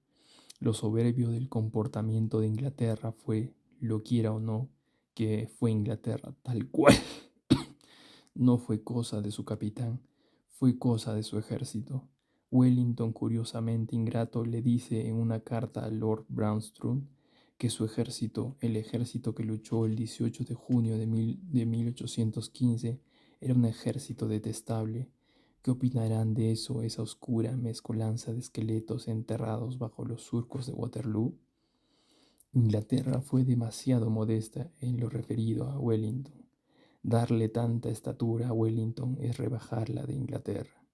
Lo soberbio del comportamiento de Inglaterra fue, lo quiera o no, que fue Inglaterra tal cual. No fue cosa de su capitán, fue cosa de su ejército. Wellington, curiosamente ingrato, le dice en una carta a Lord Brownstone que su ejército, el ejército que luchó el 18 de junio de 1815, era un ejército detestable. ¿Qué opinarán de eso esa oscura mezcolanza de esqueletos enterrados bajo los surcos de Waterloo? Inglaterra fue demasiado modesta en lo referido a Wellington. Darle tanta estatura a Wellington es rebajarla de Inglaterra.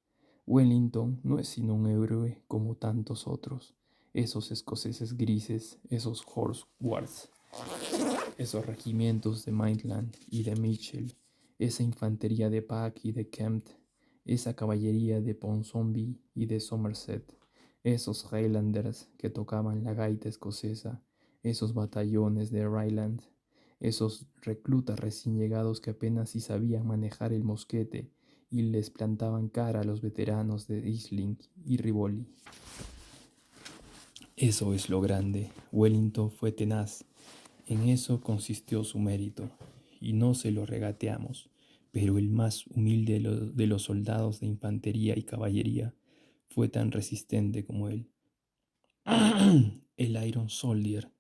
Wellington no es sino un héroe como tantos otros. Esos escoceses grises, esos horse guards, esos regimientos de Maitland y de Mitchell, esa infantería de Pack y de Kempt, esa caballería de Ponsonby y de Somerset, esos Highlanders que tocaban la gaita escocesa, esos batallones de Ryland, esos reclutas recién llegados que apenas si sabían manejar el mosquete y les plantaban cara a los veteranos de Isling y Rivoli. Eso es lo grande. Wellington fue tenaz. En eso consistió su mérito, y no se lo regateamos, pero el más humilde de los soldados de infantería y caballería fue tan resistente como él. El Iron Soldier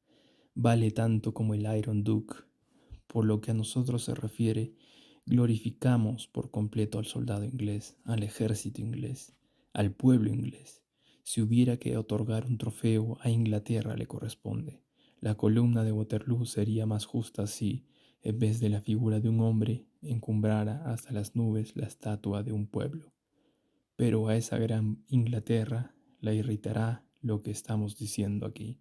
vale tanto como el Iron Duke. Por lo que a nosotros se refiere, glorificamos por completo al soldado inglés, al ejército inglés, al pueblo inglés. Si hubiera que otorgar un trofeo, a Inglaterra le corresponde. La columna de Waterloo sería más justa si, en vez de la figura de un hombre, encumbrara hasta las nubes la estatua de un pueblo. Pero a esa gran Inglaterra la irritará lo que estamos diciendo aquí.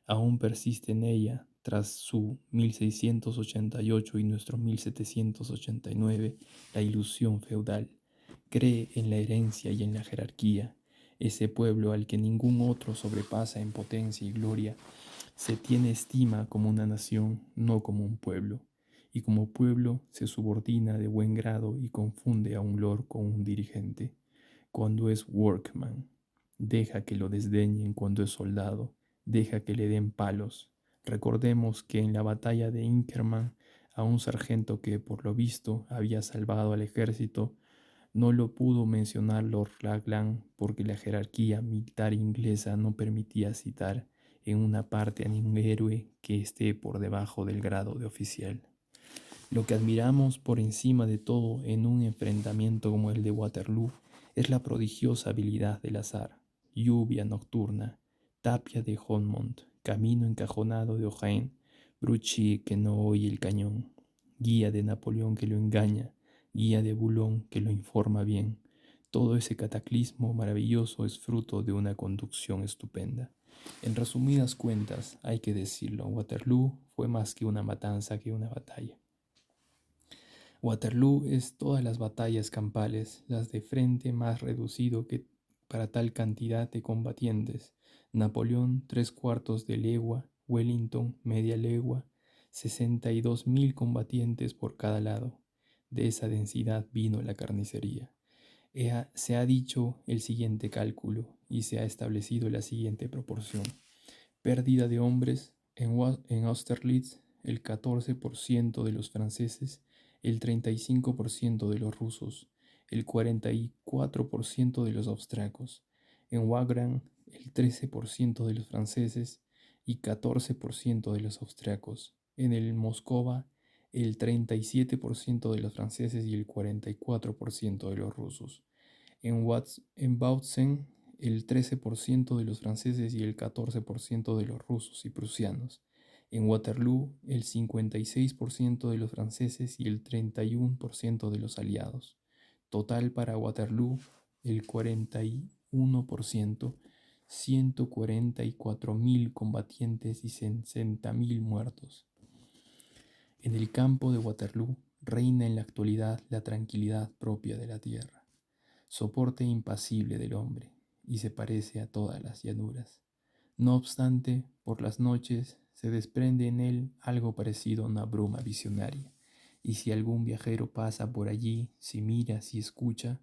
Aún persiste en ella, tras su 1688 y nuestro 1789, la ilusión feudal. Cree en la herencia y en la jerarquía. Ese pueblo al que ningún otro sobrepasa en potencia y gloria, se tiene estima como una nación, no como un pueblo, y como pueblo se subordina de buen grado y confunde a un lord con un dirigente. Cuando es workman, deja que lo desdeñen; cuando es soldado, deja que le den palos. Recordemos que en la batalla de Inkerman, a un sargento que, por lo visto, había salvado al ejército, no lo pudo mencionar Lord Raglan porque la jerarquía militar inglesa no permitía citar en una parte a ningún héroe que esté por debajo del grado de oficial. Lo que admiramos por encima de todo en un enfrentamiento como el de Waterloo es la prodigiosa habilidad del azar. Lluvia nocturna, tapia de Honmont, camino encajonado de Ohain, Bruchi que no oye el cañón, guía de Napoleón que lo engaña, guía de Boulogne que lo informa bien. Todo ese cataclismo maravilloso es fruto de una conducción estupenda. En resumidas cuentas, hay que decirlo, Waterloo fue más que una matanza que una batalla. Waterloo es todas las batallas campales, las de frente más reducido que para tal cantidad de combatientes. Napoleón, 3/4 de legua; Wellington, media legua; 62.000 combatientes por cada lado. De esa densidad vino la carnicería. Se ha dicho el siguiente cálculo y se ha establecido la siguiente proporción. Pérdida de hombres en Austerlitz, el 14% de los franceses, el 35% de los rusos, el 44% de los austriacos; en Wagram, el 13% de los franceses y 14% de los austriacos; en el Moscova, el 37% de los franceses y el 44% de los rusos; en Bautzen, el 13% de los franceses y el 14% de los rusos y prusianos; en Waterloo, el 56% de los franceses y el 31% de los aliados. Total para Waterloo, el 41%, 144.000 combatientes y 60.000 muertos. En el campo de Waterloo reina en la actualidad la tranquilidad propia de la tierra, soporte impasible del hombre, y se parece a todas las llanuras. No obstante, por las noches se desprende en él algo parecido a una bruma visionaria, y si algún viajero pasa por allí, si mira, si escucha,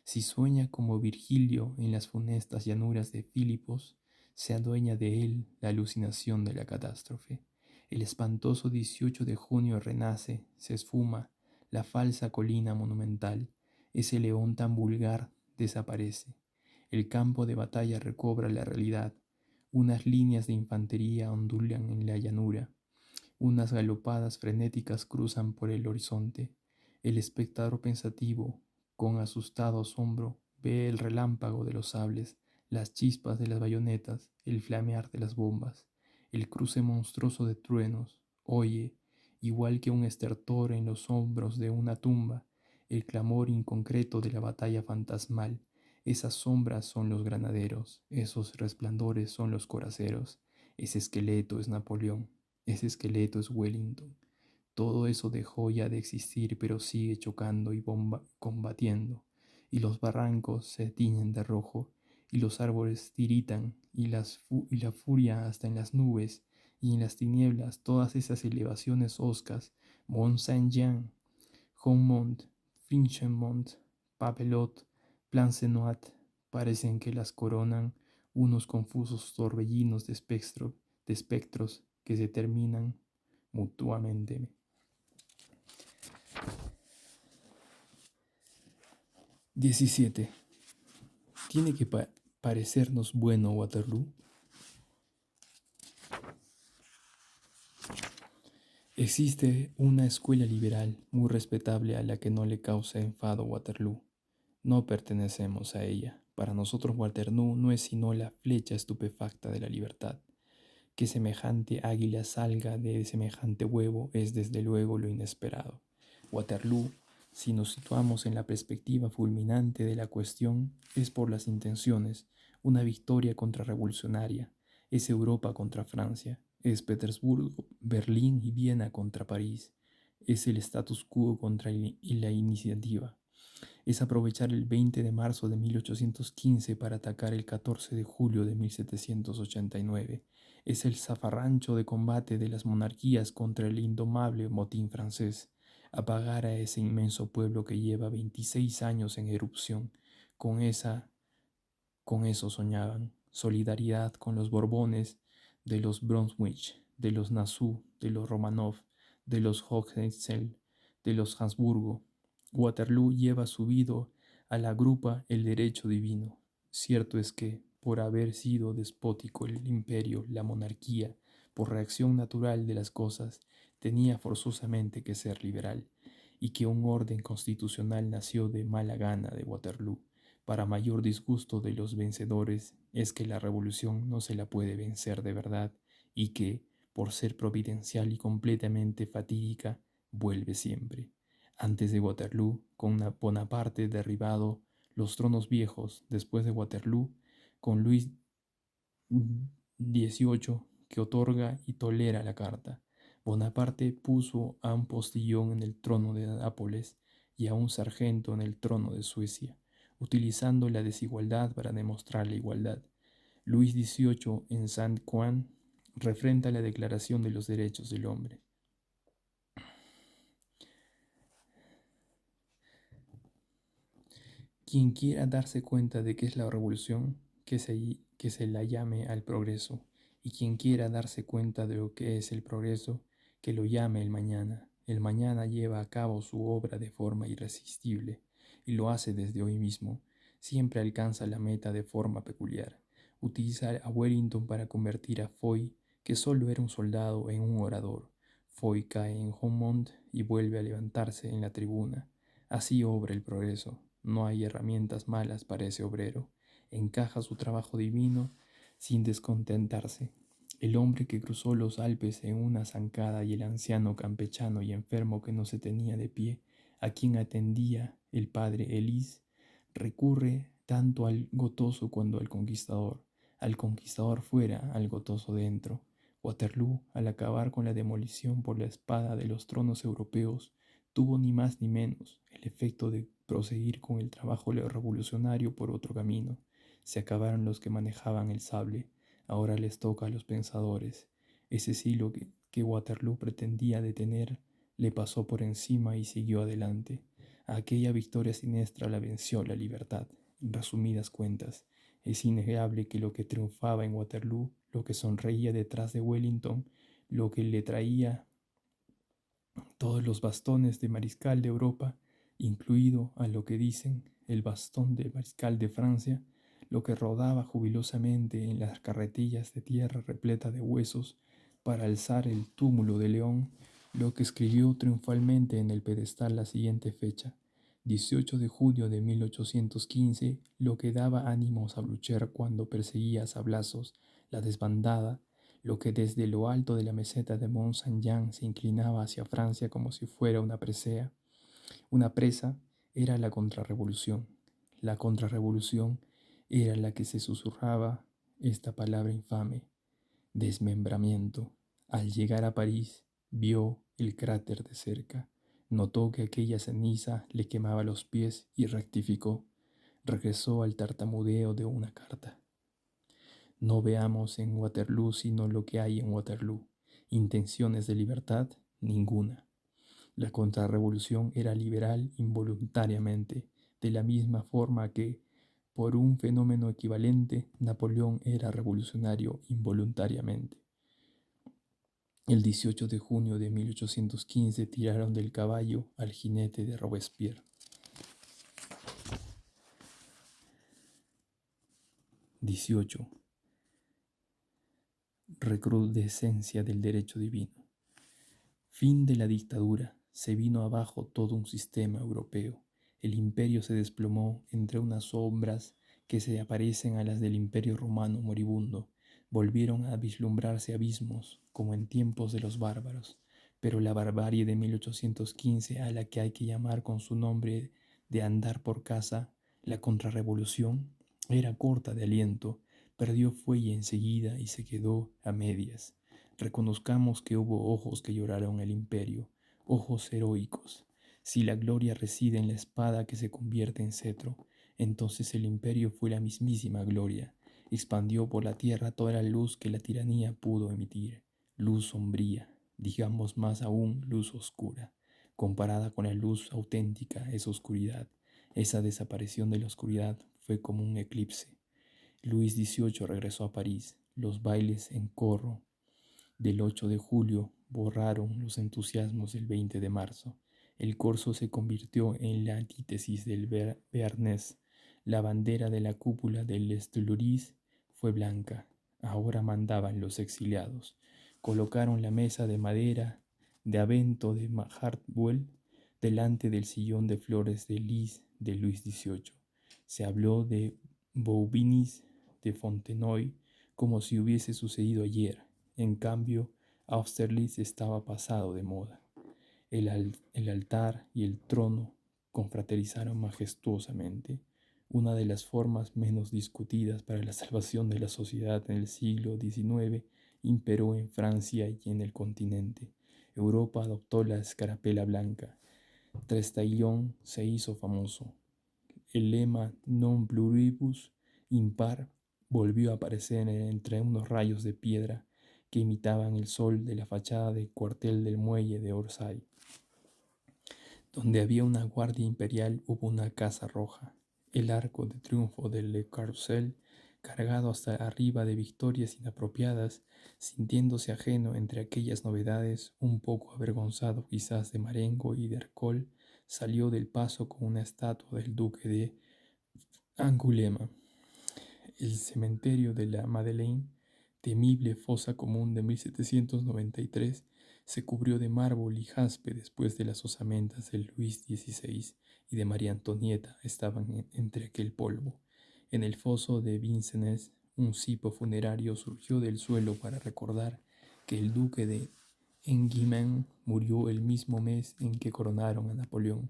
si sueña como Virgilio en las funestas llanuras de Filipos, se adueña de él la alucinación de la catástrofe. El espantoso 18 de junio renace, se esfuma, la falsa colina monumental, ese león tan vulgar desaparece. El campo de batalla recobra la realidad. Unas líneas de infantería ondulan en la llanura. Unas galopadas frenéticas cruzan por el horizonte. El espectador pensativo, con asustado asombro, ve el relámpago de los sables, las chispas de las bayonetas, el flamear de las bombas, el cruce monstruoso de truenos. Oye, igual que un estertor en los hombros de una tumba, el clamor inconcreto de la batalla fantasmal. Esas sombras son los granaderos, esos resplandores son los coraceros, ese esqueleto es Napoleón. Ese esqueleto es Wellington. Todo eso dejó ya de existir, pero sigue chocando y combatiendo. Y los barrancos se tiñen de rojo, y los árboles tiritan, y la furia hasta en las nubes, y en las tinieblas todas esas elevaciones hoscas, Mont Saint-Jean, Hougomont, Finchemont, Papelotte, Plancenoit, parecen que las coronan unos confusos torbellinos de espectros que se terminan mutuamente. 17. ¿Tiene que parecernos bueno Waterloo? Existe una escuela liberal muy respetable a la que no le causa enfado Waterloo. No pertenecemos a ella. Para nosotros Waterloo no es sino la flecha estupefacta de la libertad. Que semejante águila salga de semejante huevo es desde luego lo inesperado. Waterloo, si nos situamos en la perspectiva fulminante de la cuestión, es por las intenciones, una victoria contrarrevolucionaria, es Europa contra Francia, es Petersburgo, Berlín y Viena contra París, es el status quo contra la iniciativa. Es aprovechar el 20 de marzo de 1815 para atacar el 14 de julio de 1789. Es el zafarrancho de combate de las monarquías contra el indomable motín francés. Apagar a ese inmenso pueblo que lleva 26 años en erupción. Con eso soñaban. Solidaridad con los Borbones, de los Brunswick, de los Nassau, de los Romanov, de los Hohenzollern, de los Habsburgo. Waterloo lleva subido a la grupa el derecho divino. Cierto es que, por haber sido despótico el imperio, la monarquía, por reacción natural de las cosas, tenía forzosamente que ser liberal, y que un orden constitucional nació de mala gana de Waterloo. Para mayor disgusto de los vencedores es que la revolución no se la puede vencer de verdad y que, por ser providencial y completamente fatídica, vuelve siempre. Antes de Waterloo, con Bonaparte derribado, los tronos viejos, después de Waterloo, con Luis XVIII que otorga y tolera la carta. Bonaparte puso a un postillón en el trono de Nápoles y a un sargento en el trono de Suecia, utilizando la desigualdad para demostrar la igualdad. Luis XVIII en San Juan refrenda la Declaración de los Derechos del Hombre. Quien quiera darse cuenta de qué es la revolución, que se la llame al progreso, y quien quiera darse cuenta de lo que es el progreso, que lo llame el mañana. El mañana lleva a cabo su obra de forma irresistible, y lo hace desde hoy mismo. Siempre alcanza la meta de forma peculiar. Utiliza a Wellington para convertir a Foy, que solo era un soldado, en un orador. Foy cae en Hougomont y vuelve a levantarse en la tribuna. Así obra el progreso. No hay herramientas malas para ese obrero. Encaja su trabajo divino sin descontentarse. El hombre que cruzó los Alpes en una zancada y el anciano campechano y enfermo que no se tenía de pie, a quien atendía el padre Elis, recurre tanto al gotoso cuanto al conquistador fuera, al gotoso dentro. Waterloo, al acabar con la demolición por la espada de los tronos europeos, tuvo ni más ni menos el efecto de proseguir con el trabajo revolucionario por otro camino. Se acabaron los que manejaban el sable, ahora les toca a los pensadores. Ese siglo que Waterloo pretendía detener le pasó por encima y siguió adelante. A aquella victoria siniestra la venció la libertad. En resumidas cuentas, Es innegable que lo que triunfaba en Waterloo, lo que sonreía detrás de Wellington, lo que le traía todos los bastones de mariscal de Europa, incluido a lo que dicen el bastón de mariscal de Francia, lo que rodaba jubilosamente en las carretillas de tierra repleta de huesos para alzar el túmulo de León, lo que escribió triunfalmente en el pedestal la siguiente fecha, 18 de junio de 1815, lo que daba ánimos a Blücher cuando perseguía a sablazos la desbandada, lo que desde lo alto de la meseta de Mont Saint-Jean se inclinaba hacia Francia como si fuera una presea, una presa, era la contrarrevolución. La contrarrevolución era la que se susurraba esta palabra infame, desmembramiento. Al llegar a París, vio el cráter de cerca, notó que aquella ceniza le quemaba los pies y rectificó. Regresó al tartamudeo de una carta. No veamos en Waterloo sino lo que hay en Waterloo. Intenciones de libertad, ninguna. La contrarrevolución era liberal involuntariamente, de la misma forma que, por un fenómeno equivalente, Napoleón era revolucionario involuntariamente. El 18 de junio de 1815 tiraron del caballo al jinete de Robespierre. 18. Recrudescencia del derecho divino. Fin de la dictadura. Se vino abajo todo un sistema europeo. El imperio se desplomó entre unas sombras que se aparecen a las del imperio romano moribundo. Volvieron a vislumbrarse abismos, como en tiempos de los bárbaros. Pero la barbarie de 1815, a la que hay que llamar con su nombre de andar por casa, la contrarrevolución, era corta de aliento, perdió fuelle enseguida y se quedó a medias. Reconozcamos que hubo ojos que lloraron el imperio, ojos heroicos. Si la gloria reside en la espada que se convierte en cetro, entonces el imperio fue la mismísima gloria. Expandió por la tierra toda la luz que la tiranía pudo emitir. Luz sombría, digamos más aún luz oscura. Comparada con la luz auténtica es oscuridad. Esa desaparición de la oscuridad fue como un eclipse. Luis XVIII regresó a París. Los bailes en corro del 8 de julio borraron los entusiasmos del 20 de marzo. El corso se convirtió en la antítesis del Bearnés. La bandera de la cúpula del Les Tuileries fue blanca. Ahora mandaban los exiliados. Colocaron la mesa de madera de Avento de Hartwell delante del sillón de flores de lis de Luis XVIII. Se habló de Bourbonnais, de Fontenoy, como si hubiese sucedido ayer. En cambio, Austerlitz estaba pasado de moda. El altar y el trono confraternizaron majestuosamente, una de las formas menos discutidas para la salvación de la sociedad en el siglo XIX imperó en Francia y en el continente. Europa adoptó la escarapela blanca. Trestaillon se hizo famoso. El lema Non pluribus impar volvió a aparecer entre unos rayos de piedra que imitaban el sol de la fachada del cuartel del muelle de Orsay. Donde había una guardia imperial hubo una casa roja. El arco de triunfo del Le Carrousel, cargado hasta arriba de victorias inapropiadas, sintiéndose ajeno entre aquellas novedades, un poco avergonzado quizás de Marengo y de Ercole, salió del paso con una estatua del duque de Angulema. El cementerio de la Madeleine, temible fosa común de 1793, se cubrió de mármol y jaspe después de las osamentas de Luis XVI y de María Antonieta estaban entre aquel polvo. En el foso de Vincennes, un cipo funerario surgió del suelo para recordar que el duque de Enghien murió el mismo mes en que coronaron a Napoleón.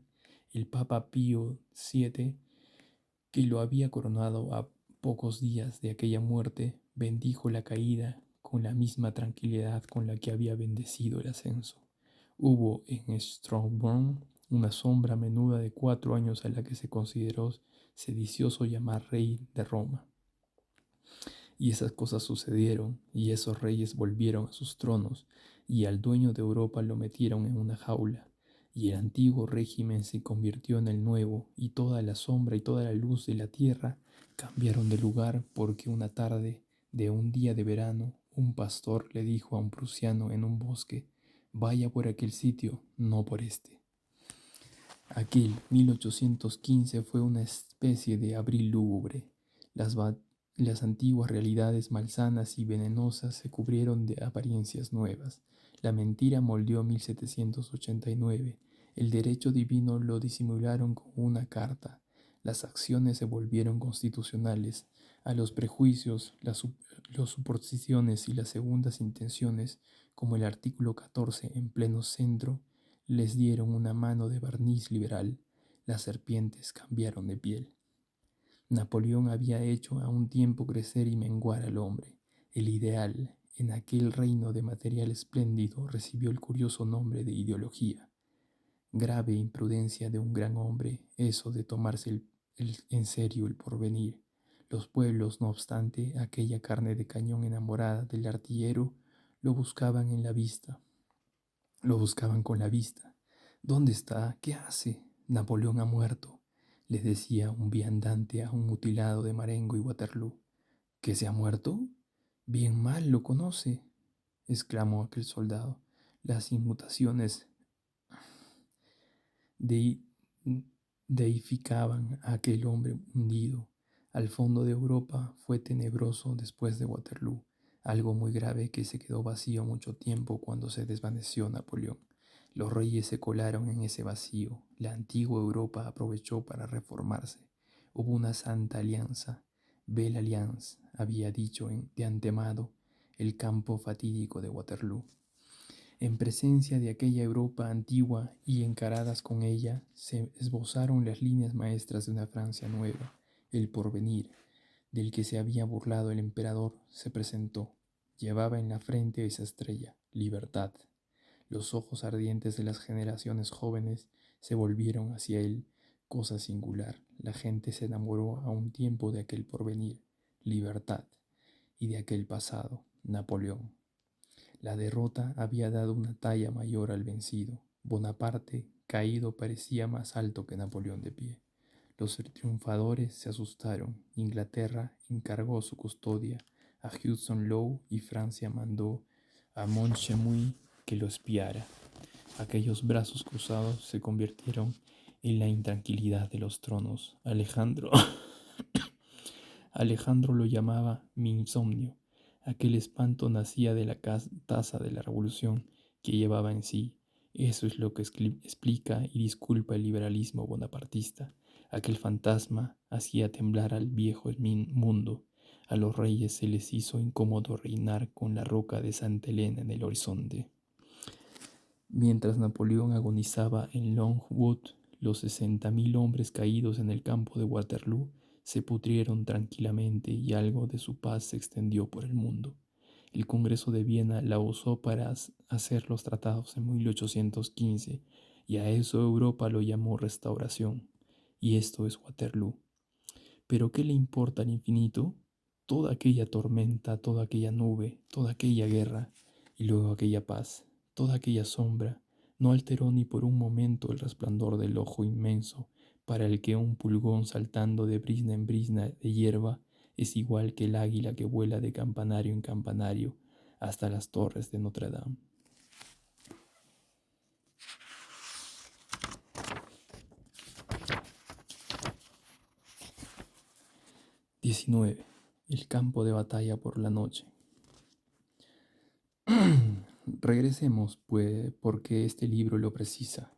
El Papa Pío VII, que lo había coronado a pocos días de aquella muerte, bendijo la caída con la misma tranquilidad con la que había bendecido el ascenso. Hubo en Strongbourn una sombra menuda de 4 años a la que se consideró sedicioso llamar rey de Roma. Y esas cosas sucedieron, y esos reyes volvieron a sus tronos, y al dueño de Europa lo metieron en una jaula, y el antiguo régimen se convirtió en el nuevo, y toda la sombra y toda la luz de la tierra Cambiaron de lugar porque una tarde de un día de verano un pastor le dijo a un prusiano en un bosque: vaya por aquel sitio, no por este. Aquel 1815 fue una especie de abril lúgubre. Las, las antiguas realidades malsanas y venenosas se cubrieron de apariencias nuevas. La mentira moldeó 1789. El derecho divino lo disimularon con una carta. Las acciones se volvieron constitucionales. A los prejuicios, las suposiciones y las segundas intenciones, como el artículo 14 en pleno centro, les dieron una mano de barniz liberal. Las serpientes cambiaron de piel. Napoleón había hecho a un tiempo crecer y menguar al hombre. El ideal, en aquel reino de material espléndido, recibió el curioso nombre de ideología. Grave imprudencia de un gran hombre, eso de tomarse en serio el porvenir. Los pueblos, no obstante, aquella carne de cañón enamorada del artillero, lo buscaban en la vista. Lo buscaban con la vista. ¿Dónde está? ¿Qué hace? Napoleón ha muerto, les decía un viandante a un mutilado de Marengo y Waterloo. ¿Que se ha muerto? Bien mal lo conoce, exclamó aquel soldado. Las inmutaciones de, deificaban a aquel hombre hundido. Al fondo de Europa fue tenebroso después de Waterloo, algo muy grave que se quedó vacío mucho tiempo cuando se desvaneció Napoleón. Los reyes se colaron en ese vacío. La antigua Europa aprovechó para reformarse. Hubo una santa alianza. Belle Alliance, había dicho de antemano el campo fatídico de Waterloo. En presencia de aquella Europa antigua y encaradas con ella, se esbozaron las líneas maestras de una Francia nueva. El porvenir, del que se había burlado el emperador, se presentó. Llevaba en la frente esa estrella, libertad. Los ojos ardientes de las generaciones jóvenes se volvieron hacia él, cosa singular. La gente se enamoró a un tiempo de aquel porvenir, libertad, y de aquel pasado, Napoleón. La derrota había dado una talla mayor al vencido. Bonaparte, caído, parecía más alto que Napoleón de pie. Los triunfadores se asustaron. Inglaterra encargó su custodia a Hudson Lowe y Francia mandó a Montchemuy que lo espiara. Aquellos brazos cruzados se convirtieron en la intranquilidad de los tronos. Alejandro lo llamaba mi insomnio. Aquel espanto nacía de la taza de la revolución que llevaba en sí. Eso es lo que explica y disculpa el liberalismo bonapartista. Aquel fantasma hacía temblar al viejo mundo. A los reyes se les hizo incómodo reinar con la roca de Santa Elena en el horizonte. Mientras Napoleón agonizaba en Longwood, los 60.000 hombres caídos en el campo de Waterloo se pudrieron tranquilamente y algo de su paz se extendió por el mundo. El Congreso de Viena la usó para hacer los tratados en 1815 y a eso Europa lo llamó restauración. Y esto es Waterloo. ¿Pero qué le importa al infinito? Toda aquella tormenta, toda aquella nube, toda aquella guerra y luego aquella paz, toda aquella sombra, no alteró ni por un momento el resplandor del ojo inmenso para el que un pulgón saltando de brizna en brizna de hierba es igual que el águila que vuela de campanario en campanario hasta las torres de Notre Dame. 19. El campo de batalla por la noche. Regresemos, pues, porque este libro lo precisa,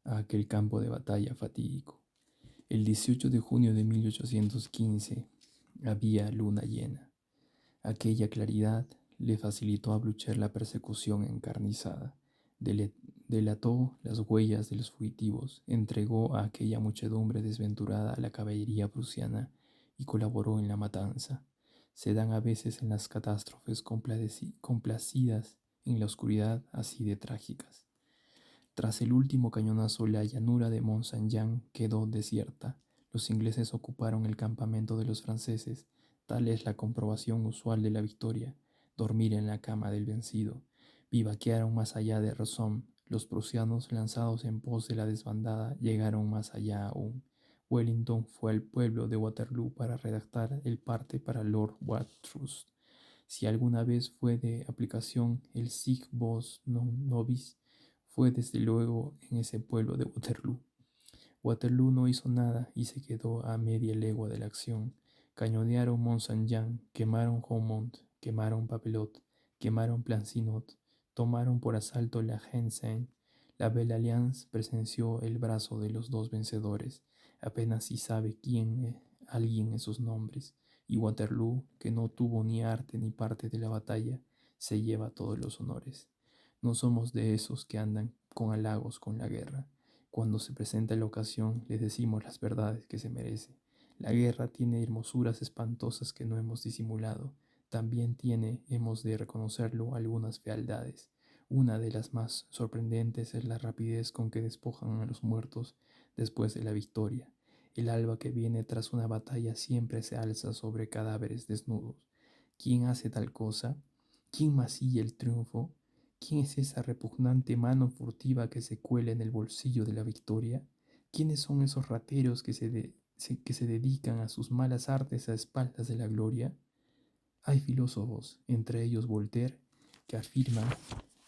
a aquel campo de batalla fatídico. El 18 de junio de 1815 había luna llena. Aquella claridad le facilitó a Blücher la persecución encarnizada. Delató las huellas de los fugitivos, entregó a aquella muchedumbre desventurada a la caballería prusiana y colaboró en la matanza. Se dan a veces en las catástrofes complacidas en la oscuridad así de trágicas. Tras el último cañonazo, la llanura de Mont Saint-Jean quedó desierta. Los ingleses ocuparon el campamento de los franceses. Tal es la comprobación usual de la victoria: dormir en la cama del vencido. Vivaquearon más allá de Rossomme. Los prusianos, lanzados en pos de la desbandada, llegaron más allá aún. Wellington fue al pueblo de Waterloo para redactar el parte para Lord Watrous. Si alguna vez fue de aplicación el Sic Vos non nobis, fue desde luego en ese pueblo de Waterloo. Waterloo no hizo nada y se quedó a media legua de la acción. Cañonearon Mont-Saint-Jean, quemaron Haumont, quemaron Papelotte, quemaron Plancinot, tomaron por asalto la Haine-Sainte. La Belle Alliance presenció el brazo de los dos vencedores. Apenas si sabe alguien esos nombres. Y Waterloo, que no tuvo ni arte ni parte de la batalla, se lleva todos los honores. No somos de esos que andan con halagos con la guerra. Cuando se presenta la ocasión, les decimos las verdades que se merece. La guerra tiene hermosuras espantosas que no hemos disimulado. También tiene, hemos de reconocerlo, algunas fealdades. Una de las más sorprendentes es la rapidez con que despojan a los muertos después de la victoria. El alba que viene tras una batalla siempre se alza sobre cadáveres desnudos. ¿Quién hace tal cosa? ¿Quién masilla el triunfo? ¿Quién es esa repugnante mano furtiva que se cuela en el bolsillo de la victoria? ¿Quiénes son esos rateros que se dedican a sus malas artes a espaldas de la gloria? Hay filósofos, entre ellos Voltaire, que afirman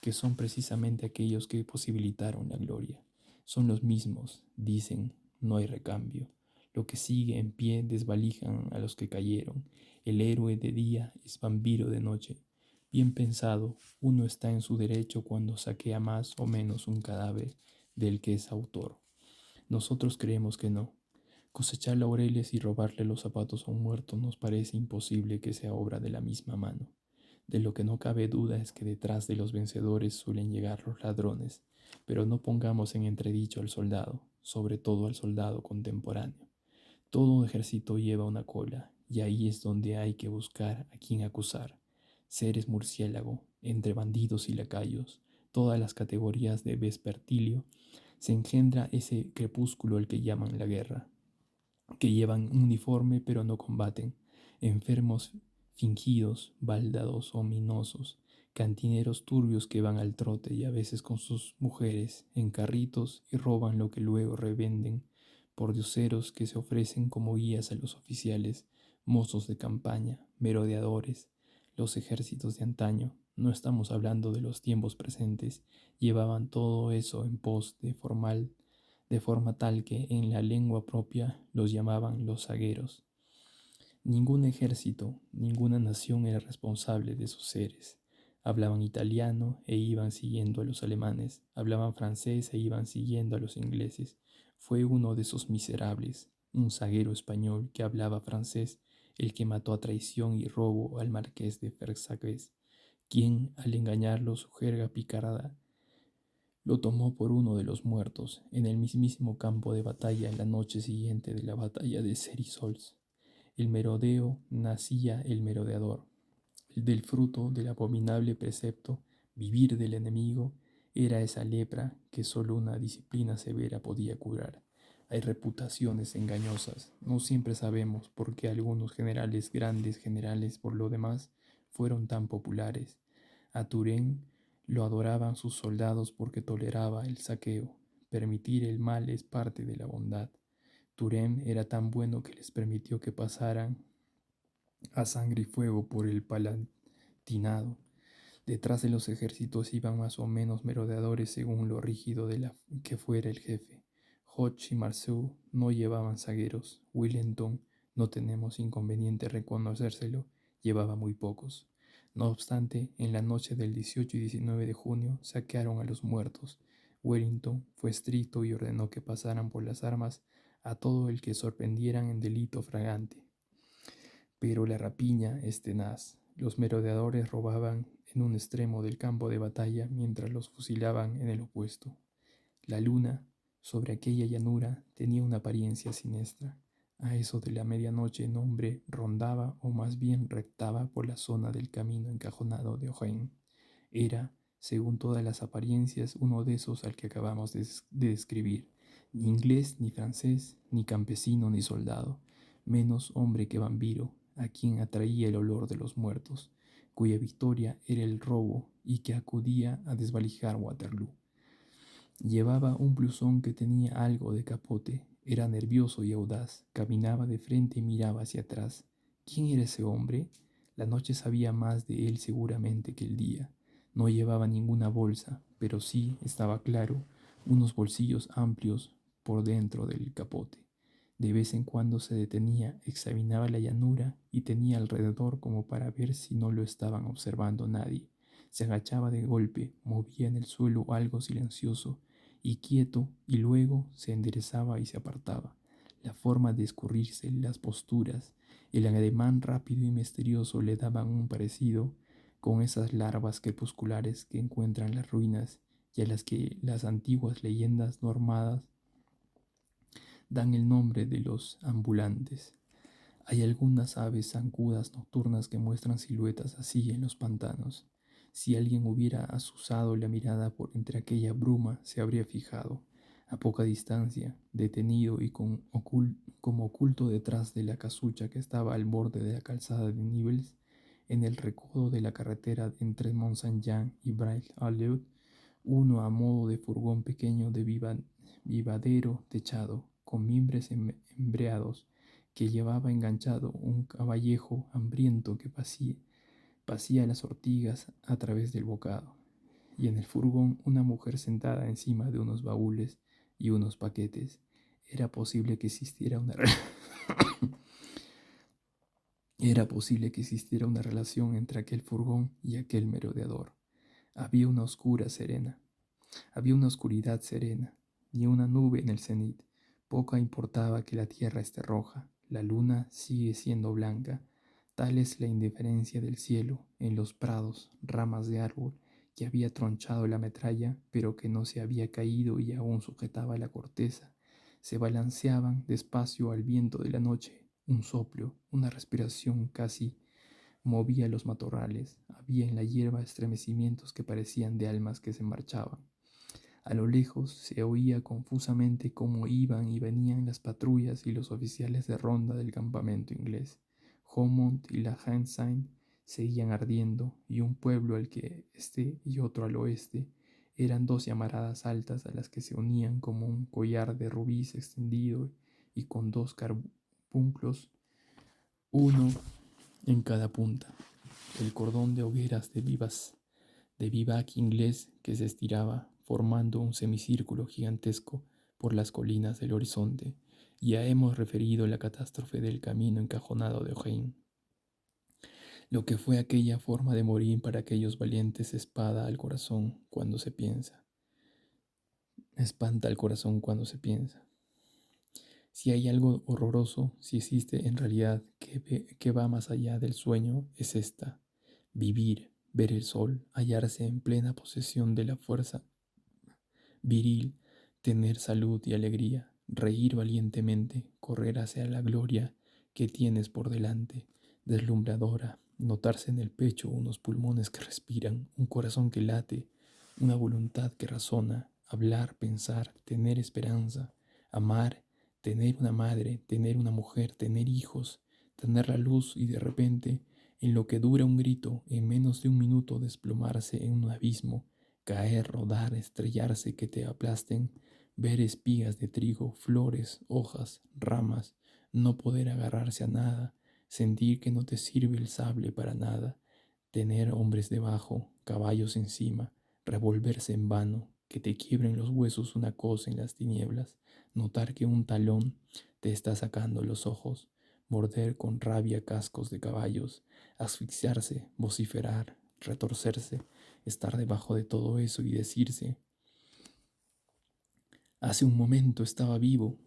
que son precisamente aquellos que posibilitaron la gloria. Son los mismos, dicen, no hay recambio. Lo que sigue en pie desvalijan a los que cayeron. El héroe de día es vampiro de noche. Bien pensado, uno está en su derecho cuando saquea más o menos un cadáver del que es autor. Nosotros creemos que no. Cosechar laureles y robarle los zapatos a un muerto nos parece imposible que sea obra de la misma mano. De lo que no cabe duda es que detrás de los vencedores suelen llegar los ladrones, pero no pongamos en entredicho al soldado, sobre todo al soldado contemporáneo. Todo ejército lleva una cola, y ahí es donde hay que buscar a quien acusar. Seres murciélago, entre bandidos y lacayos, todas las categorías de vespertilio, se engendra ese crepúsculo al que llaman la guerra, que llevan un uniforme pero no combaten, enfermos fingidos, baldados ominosos, cantineros turbios que van al trote y a veces con sus mujeres en carritos y roban lo que luego revenden, pordioseros que se ofrecen como guías a los oficiales, mozos de campaña, merodeadores, los ejércitos de antaño, no estamos hablando de los tiempos presentes, llevaban todo eso en pos de forma tal que en la lengua propia los llamaban los zagueros. Ningún ejército, ninguna nación era responsable de sus seres. Hablaban italiano e iban siguiendo a los alemanes, hablaban francés e iban siguiendo a los ingleses. Fue uno de esos miserables, un zaguero español que hablaba francés, el que mató a traición y robo al marqués de Fersagués, quien, al engañarlo su jerga picarada, lo tomó por uno de los muertos en el mismísimo campo de batalla la noche siguiente de la batalla de Cerisoles. El merodeo nacía el merodeador. El del fruto del abominable precepto, vivir del enemigo, era esa lepra que solo una disciplina severa podía curar. Hay reputaciones engañosas. No siempre sabemos por qué algunos generales, grandes generales por lo demás, fueron tan populares. A Turenne lo adoraban sus soldados porque toleraba el saqueo. Permitir el mal es parte de la bondad. Turenne era tan bueno que les permitió que pasaran a sangre y fuego por el Palatinado. Detrás de los ejércitos iban más o menos merodeadores según lo rígido de la que fuera el jefe. Hoche y Marceau no llevaban zagueros. Wellington, no tenemos inconveniente reconocérselo, llevaba muy pocos. No obstante, en la noche del 18 y 19 de junio saquearon a los muertos. Wellington fue estricto y ordenó que pasaran por las armas a todo el que sorprendieran en delito fragante. Pero la rapiña es tenaz. Los merodeadores robaban en un extremo del campo de batalla mientras los fusilaban en el opuesto. La luna, sobre aquella llanura, tenía una apariencia siniestra. A eso de la medianoche un hombre rondaba, o más bien rectaba, por la zona del camino encajonado de Ohain. Era, según todas las apariencias, uno de esos al que acabamos de describir. Ni inglés, ni francés, ni campesino, ni soldado. Menos hombre que vampiro, a quien atraía el olor de los muertos, cuya victoria era el robo y que acudía a desvalijar Waterloo. Llevaba un blusón que tenía algo de capote, Era nervioso y audaz, caminaba de frente y miraba hacia atrás. ¿Quién era ese hombre? La noche sabía más de él seguramente que el día. No llevaba ninguna bolsa, pero sí, estaba claro, unos bolsillos amplios por dentro del capote. De vez en cuando se detenía, examinaba la llanura y tenía alrededor como para ver si no lo estaban observando nadie. Se agachaba de golpe, movía en el suelo algo silencioso y quieto, y luego se enderezaba y se apartaba. La forma de escurrirse, las posturas, el ademán rápido y misterioso le daban un parecido con esas larvas crepusculares que encuentran las ruinas y a las que las antiguas leyendas normadas dan el nombre de los ambulantes. Hay algunas aves zancudas nocturnas que muestran siluetas así en los pantanos. Si alguien hubiera azuzado la mirada por entre aquella bruma, se habría fijado, a poca distancia, detenido y como oculto detrás de la casucha que estaba al borde de la calzada de Nivelles, en el recodo de la carretera entre Mont-Saint-Jean y Braine-l'Alleud, uno a modo de furgón pequeño de vivadero techado, con mimbres embreados, que llevaba enganchado un caballejo hambriento que pasía las ortigas a través del bocado, y en el furgón una mujer sentada encima de unos baúles y unos paquetes. Era posible que existiera una Era posible que existiera una relación entre aquel furgón y aquel merodeador. Había una oscura serena. Había una oscuridad serena, ni una nube en el cenit. Poca importaba que la tierra esté roja, la luna sigue siendo blanca. Tal es la indiferencia del cielo en los prados, ramas de árbol que había tronchado la metralla, pero que no se había caído y aún sujetaba la corteza. Se balanceaban despacio al viento de la noche. Un soplo, una respiración casi movía los matorrales. Había en la hierba estremecimientos que parecían de almas que se marchaban. A lo lejos se oía confusamente cómo iban y venían las patrullas y los oficiales de ronda del campamento inglés. Haumont y la Ensign seguían ardiendo, y un pueblo al que este y otro al oeste eran dos llamaradas altas a las que se unían como un collar de rubíes extendido y con dos carbunclos, uno en cada punta. El cordón de hogueras de vivac inglés que se estiraba, formando un semicírculo gigantesco por las colinas del horizonte. Ya hemos referido la catástrofe del camino encajonado de Ohain. Lo que fue aquella forma de morir para aquellos valientes espada al corazón cuando se piensa. Espanta al corazón cuando se piensa. Si hay algo horroroso, si existe en realidad que va más allá del sueño, es esta: vivir, ver el sol, hallarse en plena posesión de la fuerza viril, tener salud y alegría, reír valientemente, correr hacia la gloria que tienes por delante, deslumbradora, notarse en el pecho unos pulmones que respiran, un corazón que late, una voluntad que razona, hablar, pensar, tener esperanza, amar, tener una madre, tener una mujer, tener hijos, tener la luz y de repente, en lo que dura un grito, en menos de un minuto desplomarse en un abismo, caer, rodar, estrellarse, que te aplasten, ver espigas de trigo, flores, hojas, ramas, no poder agarrarse a nada, sentir que no te sirve el sable para nada, tener hombres debajo, caballos encima, revolverse en vano, que te quiebren los huesos una cosa en las tinieblas, notar que un talón te está sacando los ojos, morder con rabia cascos de caballos, asfixiarse, vociferar, retorcerse, estar debajo de todo eso y decirse: hace un momento estaba vivo.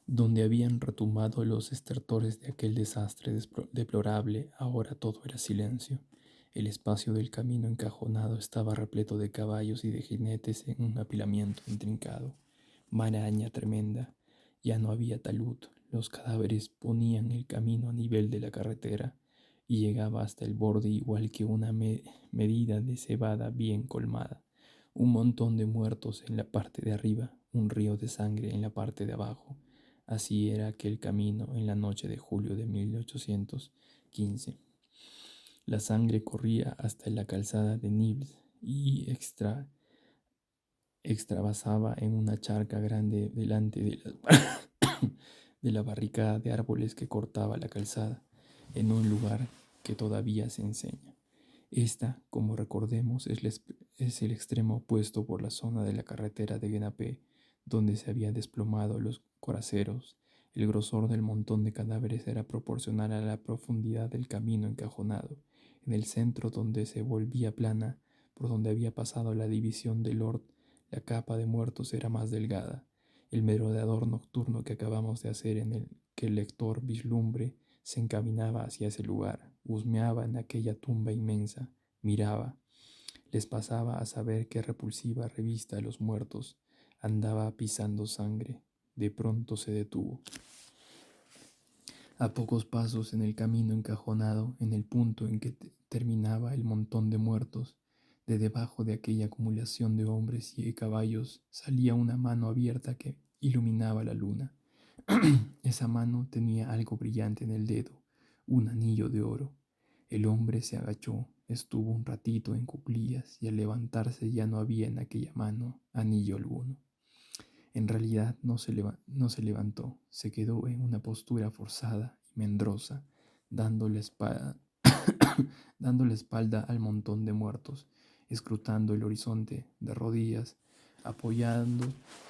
Donde habían retumbado los estertores de aquel desastre deplorable, ahora todo era silencio. El espacio del camino encajonado estaba repleto de caballos y de jinetes en un apilamiento intrincado. Maraña tremenda. Ya no había talud. Los cadáveres ponían el camino a nivel de la carretera y llegaba hasta el borde igual que una medida de cebada bien colmada. Un montón de muertos en la parte de arriba, un río de sangre en la parte de abajo. Así era aquel camino en la noche de julio de 1815. La sangre corría hasta la calzada de Nibs y extravasaba en una charca grande delante de de la barricada de árboles que cortaba la calzada, en un lugar que todavía se enseña. Esta, como recordemos, es el extremo opuesto por la zona de la carretera de Guenapé, donde se habían desplomado los coraceros. El grosor del montón de cadáveres era proporcional a la profundidad del camino encajonado. En el centro, donde se volvía plana, por donde había pasado la división de Lord, la capa de muertos era más delgada. El merodeador nocturno que acabamos de hacer, en el que el lector vislumbre, se encaminaba hacia ese lugar, husmeaba en aquella tumba inmensa, miraba, les pasaba a saber qué repulsiva revista a los muertos, andaba pisando sangre. De pronto se detuvo. A pocos pasos en el camino encajonado, en el punto en que terminaba el montón de muertos, de debajo de aquella acumulación de hombres y de caballos salía una mano abierta que iluminaba la luna. Esa mano tenía algo brillante en el dedo, un anillo de oro. El hombre se agachó, estuvo un ratito en cuclillas y al levantarse ya no había en aquella mano anillo alguno. En realidad no se levantó, se quedó en una postura forzada y mendrosa, dando la espada, dando la espalda al montón de muertos, escrutando el horizonte de rodillas, apoyando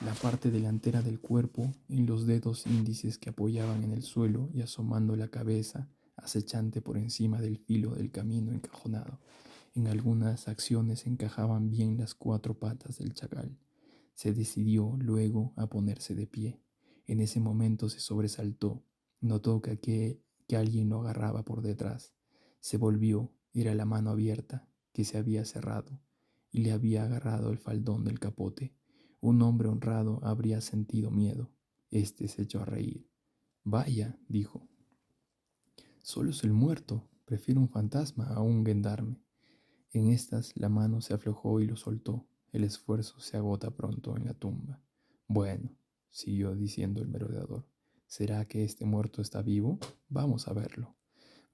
la parte delantera del cuerpo en los dedos índices que apoyaban en el suelo y asomando la cabeza acechante por encima del filo del camino encajonado. En algunas acciones encajaban bien las cuatro patas del chacal. Se decidió luego a ponerse de pie. En ese momento se sobresaltó, notó que alguien lo agarraba por detrás. Se volvió, era la mano abierta, que se había cerrado, y le había agarrado el faldón del capote. Un hombre honrado habría sentido miedo. Este se echó a reír. Vaya, dijo, solo es el muerto. Prefiero un fantasma a un gendarme. En estas la mano se aflojó y lo soltó. El esfuerzo se agota pronto en la tumba. Bueno, siguió diciendo el merodeador, ¿será que este muerto está vivo? Vamos a verlo.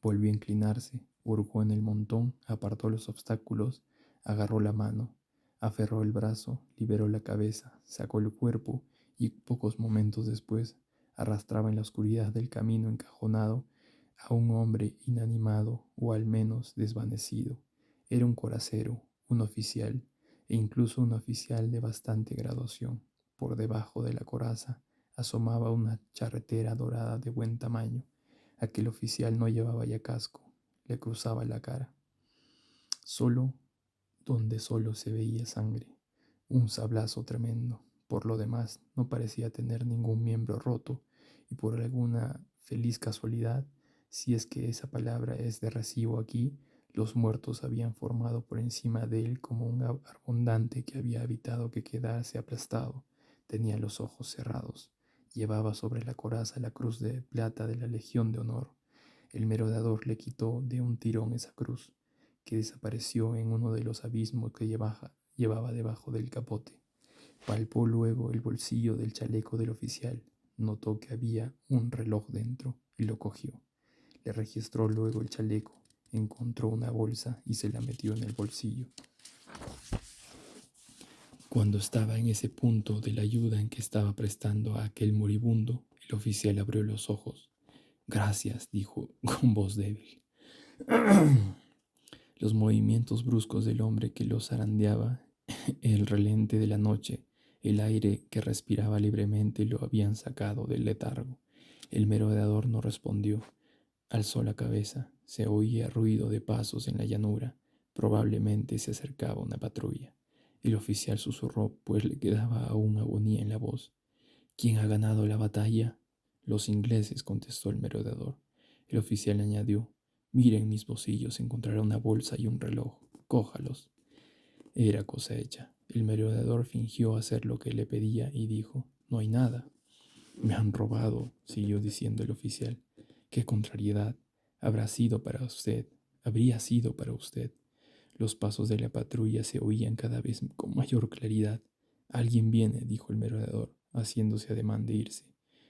Volvió a inclinarse, hurgó en el montón, apartó los obstáculos, agarró la mano, aferró el brazo, liberó la cabeza, sacó el cuerpo y pocos momentos después arrastraba en la oscuridad del camino encajonado a un hombre inanimado o al menos desvanecido. Era un coracero, un oficial, e incluso un oficial de bastante graduación. Por debajo de la coraza asomaba una charretera dorada de buen tamaño. Aquel oficial no llevaba ya casco, le cruzaba la cara, solo donde solo se veía sangre, un sablazo tremendo. Por lo demás, no parecía tener ningún miembro roto, y por alguna feliz casualidad, si es que esa palabra es de recibo aquí, los muertos habían formado por encima de él como un abundante que había evitado que quedase aplastado. Tenía los ojos cerrados. Llevaba sobre la coraza la cruz de plata de la Legión de Honor. El merodeador le quitó de un tirón esa cruz, que desapareció en uno de los abismos que llevaba debajo del capote. Palpó luego el bolsillo del chaleco del oficial, notó que había un reloj dentro y lo cogió. Le registró luego el chaleco, encontró una bolsa y se la metió en el bolsillo. Cuando estaba en ese punto de la ayuda en que estaba prestando a aquel moribundo, el oficial abrió los ojos. Gracias, dijo con voz débil. Los movimientos bruscos del hombre que lo zarandeaba, el relente de la noche, el aire que respiraba libremente lo habían sacado del letargo. El merodeador no respondió. Alzó la cabeza. Se oía ruido de pasos en la llanura. Probablemente se acercaba una patrulla. El oficial susurró, pues le quedaba aún agonía en la voz. ¿Quién ha ganado la batalla? Los ingleses, contestó el merodeador. El oficial añadió, miren mis bolsillos, encontrará una bolsa y un reloj. Cójalos. Era cosa hecha. El merodeador fingió hacer lo que le pedía y dijo, no hay nada. Me han robado, siguió diciendo el oficial. Qué contrariedad. Habrá sido para usted. Habría sido para usted. Los pasos de la patrulla se oían cada vez con mayor claridad. Alguien viene, dijo el merodeador, haciéndose ademán de irse.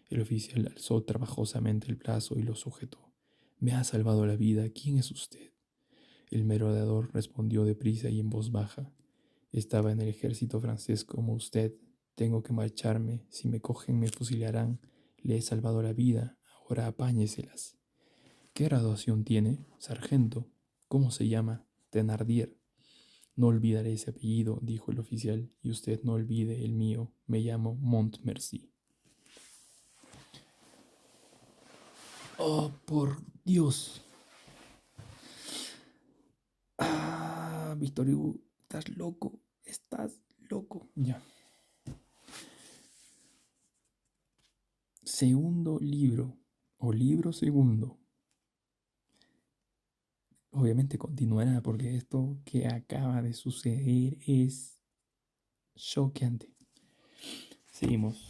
El oficial alzó trabajosamente el brazo y lo sujetó. Me ha salvado la vida. ¿Quién es usted? El merodeador respondió deprisa y en voz baja. Estaba en el ejército francés como usted. Tengo que marcharme. Si me cogen me fusilarán. Le he salvado la vida. Ahora apáñeselas. ¿Qué graduación tiene? Sargento. ¿Cómo se llama? Thenardier. No olvidaré ese apellido, dijo el oficial, y usted no olvide el mío. Me llamo Montmercy. Oh, por Dios. Ah, Víctor Hugo, estás loco. Estás loco. Ya. Segundo libro, o libro segundo. Obviamente continuará porque esto que acaba de suceder es choqueante. Seguimos.